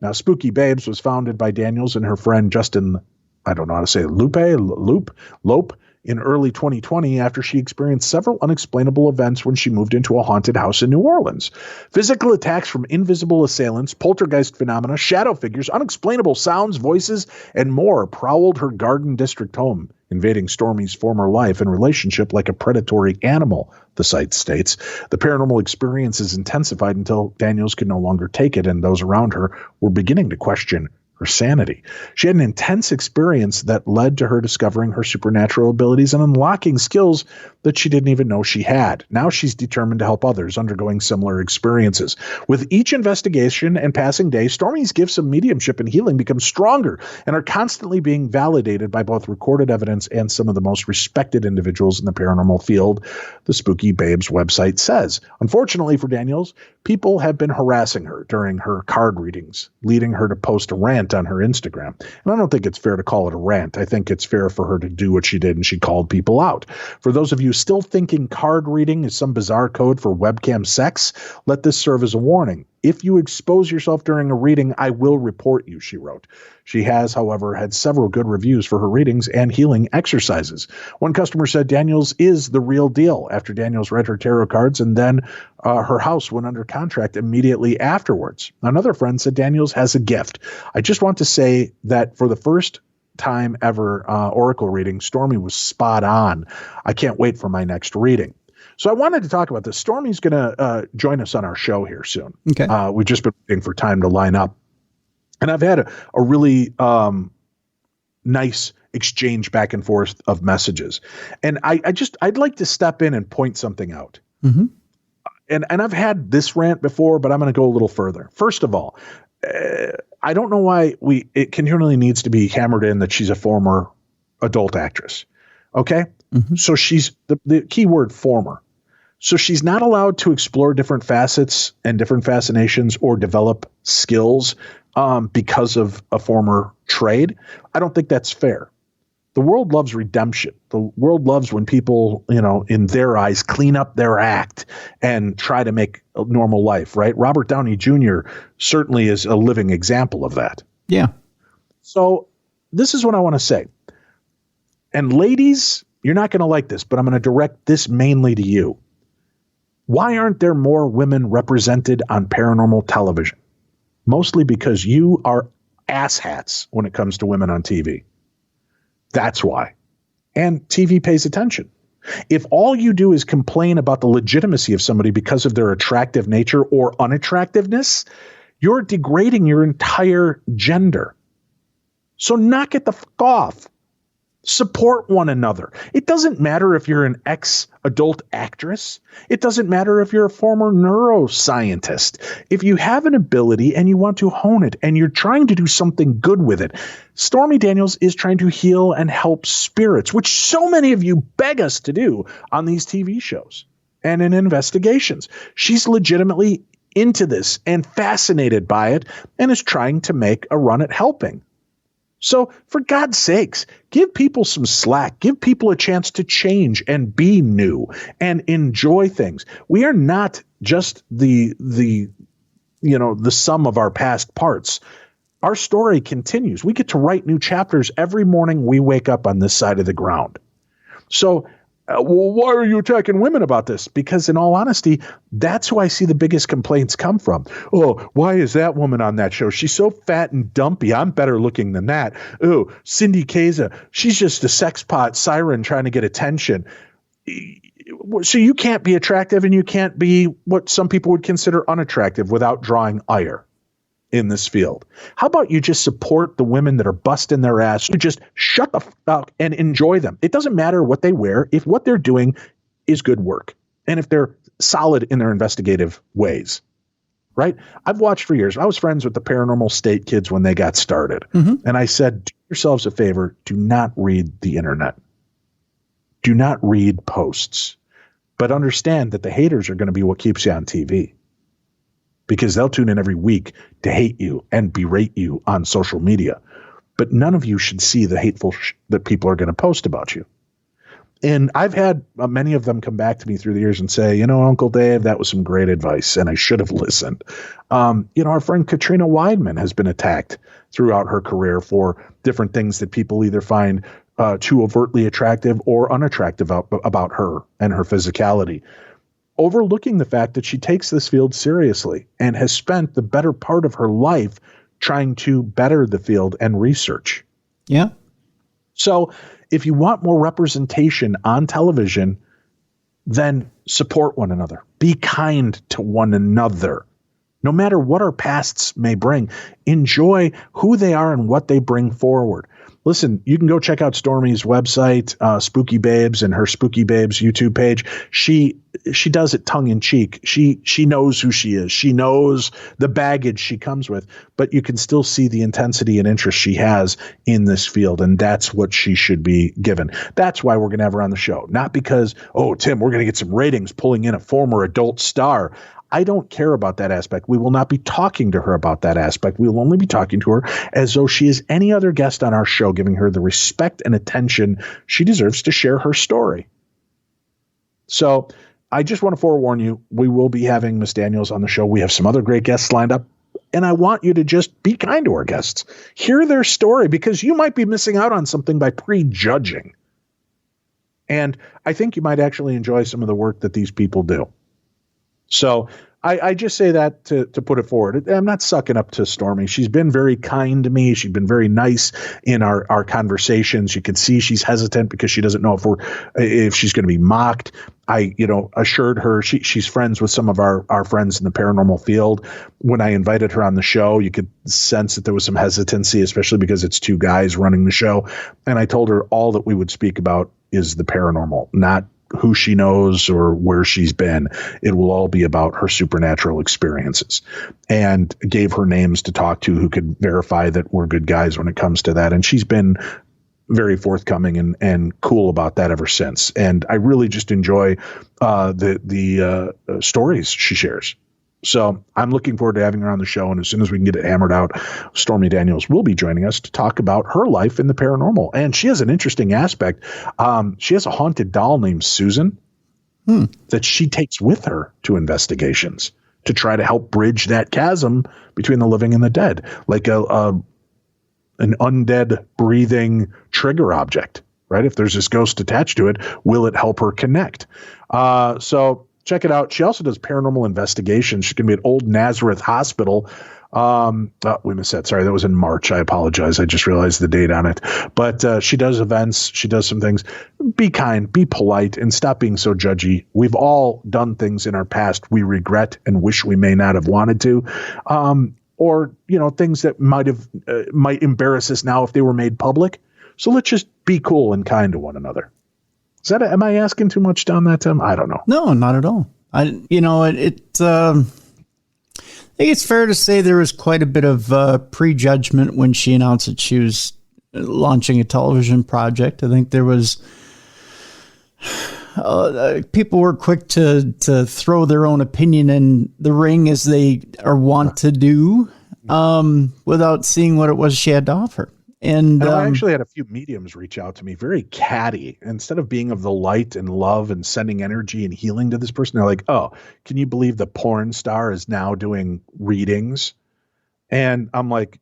Now, Spooky Babes was founded by Daniels and her friend Justin, I don't know how to say it, Lope, in early 2020 after she experienced several unexplainable events when she moved into a haunted house in New Orleans. Physical attacks from invisible assailants, poltergeist phenomena, shadow figures, unexplainable sounds, voices, and more prowled her Garden District home, invading Stormy's former life and relationship like a predatory animal, the site states. The paranormal experience is intensified until Daniels could no longer take it, and those around her were beginning to question her sanity. She had an intense experience that led to her discovering her supernatural abilities and unlocking skills that she didn't even know she had. Now she's determined to help others undergoing similar experiences. With each investigation and passing day, Stormy's gifts of mediumship and healing become stronger and are constantly being validated by both recorded evidence and some of the most respected individuals in the paranormal field, the Spooky Babes website says. Unfortunately for Daniels, people have been harassing her during her card readings, leading her to post a rant on her Instagram. And I don't think it's fair to call it a rant. I think it's fair for her to do what she did, and she called people out. For those of you still thinking card reading is some bizarre code for webcam sex, let this serve as a warning. If you expose yourself during a reading, I will report you, she wrote. She has, however, had several good reviews for her readings and healing exercises. One customer said Daniels is the real deal after Daniels read her tarot cards, and then her house went under contract immediately afterwards. Another friend said Daniels has a gift. I just want to say that for the first time ever oracle reading, Stormy was spot on. I can't wait for my next reading. So I wanted to talk about this. Stormy's going to join us on our show here soon. Okay. We've just been waiting for time to line up. And I've had a really nice exchange back and forth of messages. And I'd like to step in and point something out. Mm-hmm. And I've had this rant before, but I'm going to go a little further. First of all, I don't know why it continually needs to be hammered in that she's a former adult actress. Okay? Mm-hmm. So she's the key word former. So she's not allowed to explore different facets and different fascinations or develop skills because of a former trade. I don't think that's fair. The world loves redemption. The world loves when people, in their eyes, clean up their act and try to make a normal life, right? Robert Downey Jr. certainly is a living example of that. Yeah. So this is what I want to say. And ladies, you're not going to like this, but I'm going to direct this mainly to you. Why aren't there more women represented on paranormal television? Mostly because you are asshats when it comes to women on TV. That's why. And TV pays attention. If all you do is complain about the legitimacy of somebody because of their attractive nature or unattractiveness, you're degrading your entire gender. So knock it the fuck off. Support one another. It doesn't matter if you're an ex-adult actress. It doesn't matter if you're a former neuroscientist. If you have an ability and you want to hone it and you're trying to do something good with it, Stormy Daniels is trying to heal and help spirits, which so many of you beg us to do on these TV shows and in investigations. She's legitimately into this and fascinated by it and is trying to make a run at helping. So for God's sakes, give people some slack, give people a chance to change and be new and enjoy things. We are not just the sum of our past parts. Our story continues. We get to write new chapters every morning we wake up on this side of the ground. So why are you attacking women about this? Because in all honesty, that's who I see the biggest complaints come from. Oh, why is that woman on that show? She's so fat and dumpy. I'm better looking than that. Oh, Cindy Kaza, she's just a sex pot siren trying to get attention. So you can't be attractive and you can't be what some people would consider unattractive without drawing ire in this field. How about you just support the women that are busting their ass? You just shut the fuck up and enjoy them. It doesn't matter what they wear if what they're doing is good work and if they're solid in their investigative ways, right? I've watched for years. I was friends with the Paranormal State kids when they got started. Mm-hmm. And I said, do yourselves a favor. Do not read the internet. Do not read posts, but understand that the haters are going to be what keeps you on TV. Because they'll tune in every week to hate you and berate you on social media. But none of you should see the hateful that people are going to post about you. And I've had many of them come back to me through the years and say, Uncle Dave, that was some great advice, and I should have listened. Our friend Katrina Weidman has been attacked throughout her career for different things that people either find too overtly attractive or unattractive about her and her physicality, overlooking the fact that she takes this field seriously and has spent the better part of her life trying to better the field and research. Yeah. So if you want more representation on television, then support one another. Be kind to one another. No matter what our pasts may bring, enjoy who they are and what they bring forward. Listen, you can go check out Stormy's website, Spooky Babes, and her Spooky Babes YouTube page. She does it tongue in cheek. She knows who she is. She knows the baggage she comes with, but you can still see the intensity and interest she has in this field, and that's what she should be given. That's why we're going to have her on the show. Not because, oh, Tim, we're going to get some ratings pulling in a former adult star. I don't care about that aspect. We will not be talking to her about that aspect. We will only be talking to her as though she is any other guest on our show, giving her the respect and attention she deserves to share her story. So I just want to forewarn you, we will be having Miss Daniels on the show. We have some other great guests lined up, and I want you to just be kind to our guests. Hear their story, because you might be missing out on something by prejudging. And I think you might actually enjoy some of the work that these people do. So I just say that to put it forward. I'm not sucking up to Stormy. She's been very kind to me. She's been very nice in our conversations. You can see she's hesitant because she doesn't know if she's going to be mocked. I assured her she's friends with some of our friends in the paranormal field. When I invited her on the show, you could sense that there was some hesitancy, especially because it's two guys running the show. And I told her all that we would speak about is the paranormal, not who she knows or where she's been. It will all be about her supernatural experiences, and gave her names to talk to who could verify that we're good guys when it comes to that. And she's been very forthcoming and cool about that ever since. And I really just enjoy the stories she shares. So I'm looking forward to having her on the show. And as soon as we can get it hammered out, Stormy Daniels will be joining us to talk about her life in the paranormal. And she has an interesting aspect. She has a haunted doll named Susan that she takes with her to investigations to try to help bridge that chasm between the living and the dead, like an undead breathing trigger object, right? If there's this ghost attached to it, will it help her connect? So check it out. She also does paranormal investigations. She's going to be at Old Nazareth Hospital. We missed that. Sorry, that was in March. I apologize. I just realized the date on it. But she does events. She does some things. Be kind, be polite, and stop being so judgy. We've all done things in our past we regret and wish we may not have wanted to. Or, things that might embarrass us now if they were made public. So let's just be cool and kind to one another. Am I asking too much down that, Tim? I don't know. No, not at all. I think it's fair to say there was quite a bit of prejudgment when she announced that she was launching a television project. I think there was people were quick to throw their own opinion in the ring, as they are wont to do, without seeing what it was she had to offer. And I actually had a few mediums reach out to me, very catty. Instead of being of the light and love and sending energy and healing to this person, they're like, "Oh, can you believe the porn star is now doing readings?" And I'm like,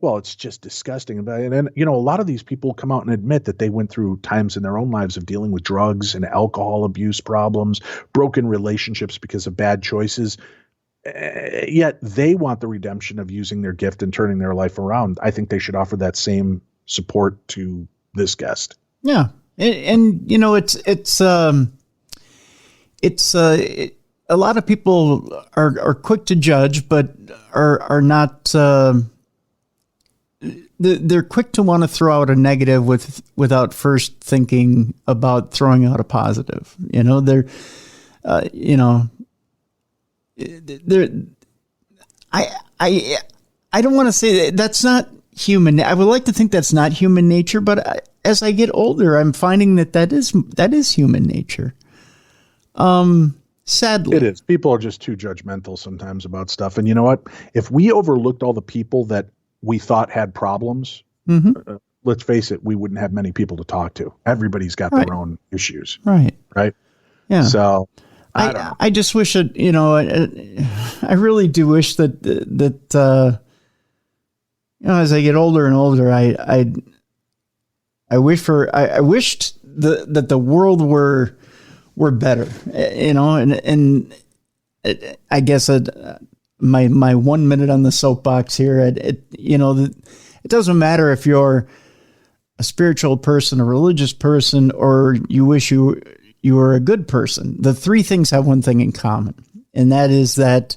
well, it's just disgusting. And a lot of these people come out and admit that they went through times in their own lives of dealing with drugs and alcohol abuse problems, broken relationships because of bad choices. Yet they want the redemption of using their gift and turning their life around. I think they should offer that same support to this guest. Yeah. And it's a lot of people are quick to judge, but are not, they're quick to want to throw out a negative without first thinking about throwing out a positive. I don't want to say that's not human. I would like to think that's not human nature, but as I get older, I'm finding that is human nature. Sadly, it is. People are just too judgmental sometimes about stuff. And you know what? If we overlooked all the people that we thought had problems, let's face it, we wouldn't have many people to talk to. Everybody's got their own issues. Right. Yeah. So I just wish that, I really do wish that as I get older and older, I wished that the world were better, and I guess my 1 minute on the soapbox here, it doesn't matter if you're a spiritual person, a religious person, or you wish you were a good person. The three things have one thing in common, and that is that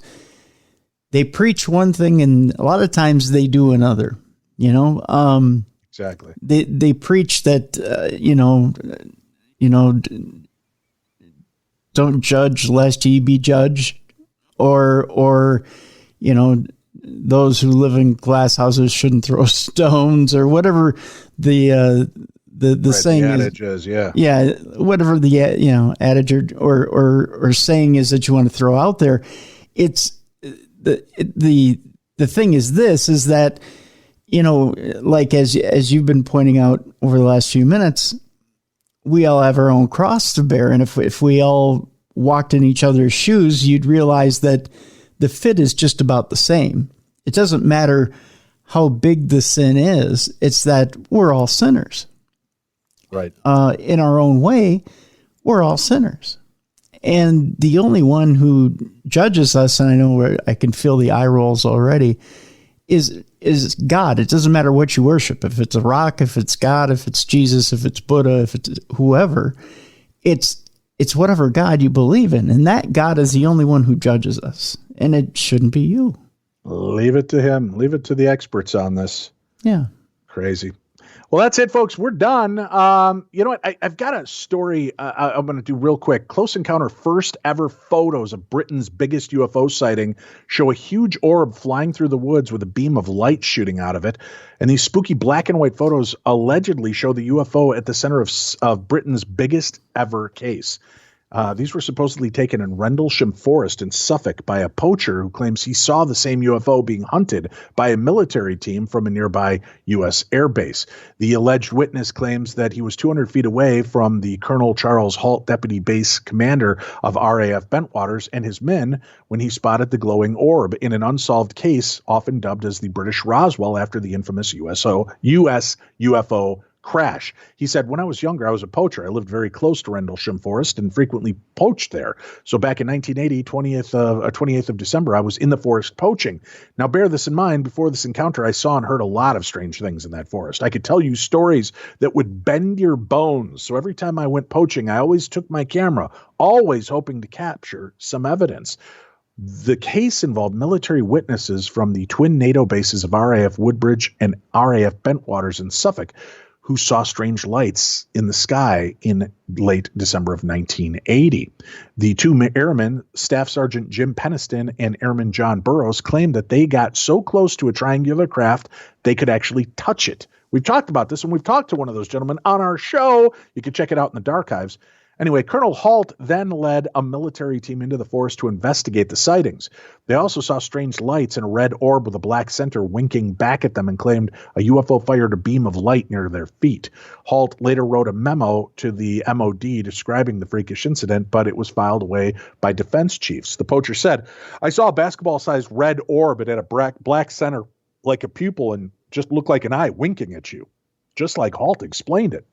they preach one thing and a lot of times they do another, Exactly. They preach that, don't judge lest ye be judged, or those who live in glass houses shouldn't throw stones, or whatever the saying is. Yeah. Whatever the, adage or saying is that you want to throw out there. It's the thing is this, is that, like as you've been pointing out over the last few minutes, we all have our own cross to bear. And if we all walked in each other's shoes, you'd realize that the fit is just about the same. It doesn't matter how big the sin is. It's that we're all sinners. Right. In our own way, we're all sinners. And the only one who judges us, and I know I can feel the eye rolls already, is God. It doesn't matter what you worship. If it's a rock, if it's God, if it's Jesus, if it's Buddha, if it's whoever, it's whatever God you believe in. And that God is the only one who judges us. And it shouldn't be you. Leave it to him. Leave it to the experts on this. Yeah. Crazy. Well, that's it, folks. We're done. You know what? I've got a story I'm going to do real quick. Close Encounter first ever photos of Britain's biggest UFO sighting show a huge orb flying through the woods with a beam of light shooting out of it. And these spooky black and white photos allegedly show the UFO at the center of Britain's biggest ever case. These were supposedly taken in Rendlesham Forest in Suffolk by a poacher who claims he saw the same UFO being hunted by a military team from a nearby U.S. air base. The alleged witness claims that he was 200 feet away from the Colonel Charles Halt, deputy base commander of RAF Bentwaters, and his men when he spotted the glowing orb in an unsolved case often dubbed as the British Roswell after the infamous US UFO crash. He said, when I was younger, I was a poacher. I lived very close to Rendlesham Forest and frequently poached there. So back in 1980, 28th of December, I was in the forest poaching. Now bear this in mind, before this encounter, I saw and heard a lot of strange things in that forest. I could tell you stories that would bend your bones. So every time I went poaching, I always took my camera, always hoping to capture some evidence. The case involved military witnesses from the twin NATO bases of RAF Woodbridge and RAF Bentwaters in Suffolk, who saw strange lights in the sky in late December of 1980. The two airmen, Staff Sergeant Jim Peniston and Airman John Burroughs, claimed that they got so close to a triangular craft they could actually touch it. We've talked about this, and we've talked to one of those gentlemen on our show. You can check it out in the dark archives. Anyway, Colonel Halt then led a military team into the forest to investigate the sightings. They also saw strange lights and a red orb with a black center winking back at them and claimed a UFO fired a beam of light near their feet. Halt later wrote a memo to the MOD describing the freakish incident, but it was filed away by defense chiefs. The poacher said, I saw a basketball-sized red orb. It had a black center like a pupil and just looked like an eye winking at you, just like Halt explained it.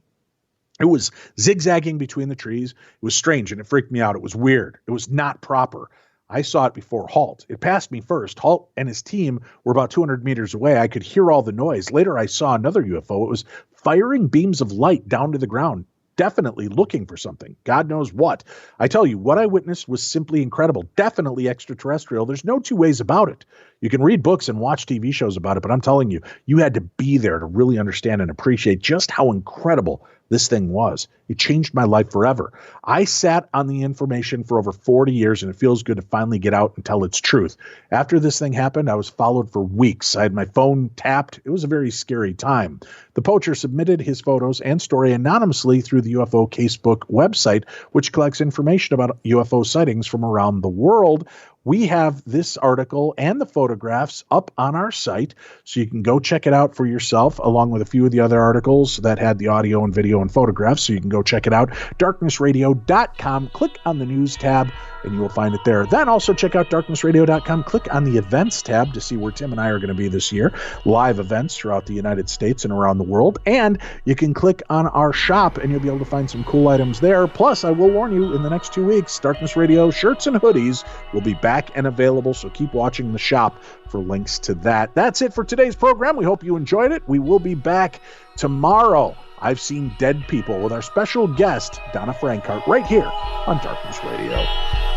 It was zigzagging between the trees. It was strange, and it freaked me out. It was weird. It was not proper. I saw it before Halt. It passed me first. Halt and his team were about 200 meters away. I could hear all the noise. Later, I saw another UFO. It was firing beams of light down to the ground, definitely looking for something. God knows what. I tell you, what I witnessed was simply incredible, definitely extraterrestrial. There's no two ways about it. You can read books and watch TV shows about it, but I'm telling you, you had to be there to really understand and appreciate just how incredible this thing was. It changed my life forever. I sat on the information for over 40 years, and it feels good to finally get out and tell its truth. After this thing happened, I was followed for weeks. I had my phone tapped. It was a very scary time. The poacher submitted his photos and story anonymously through the UFO Casebook website, which collects information about UFO sightings from around the world. We have this article and the photographs up on our site, so you can go check it out for yourself, along with a few of the other articles that had the audio and video and photographs, so you can go check it out. darknessradio.com. Click on the news tab, and you will find it there. Then also check out darknessradio.com. Click on the events tab to see where Tim and I are going to be this year. Live events throughout the United States and around the world. And you can click on our shop, and you'll be able to find some cool items there. Plus, I will warn you, in the next 2 weeks, Darkness Radio shirts and hoodies will be back and available, so keep watching the shop for links to that. That's it for today's program. We hope you enjoyed it. We will be back tomorrow. I've Seen Dead People with our special guest, Donna Frankhart, right here on Darkness Radio.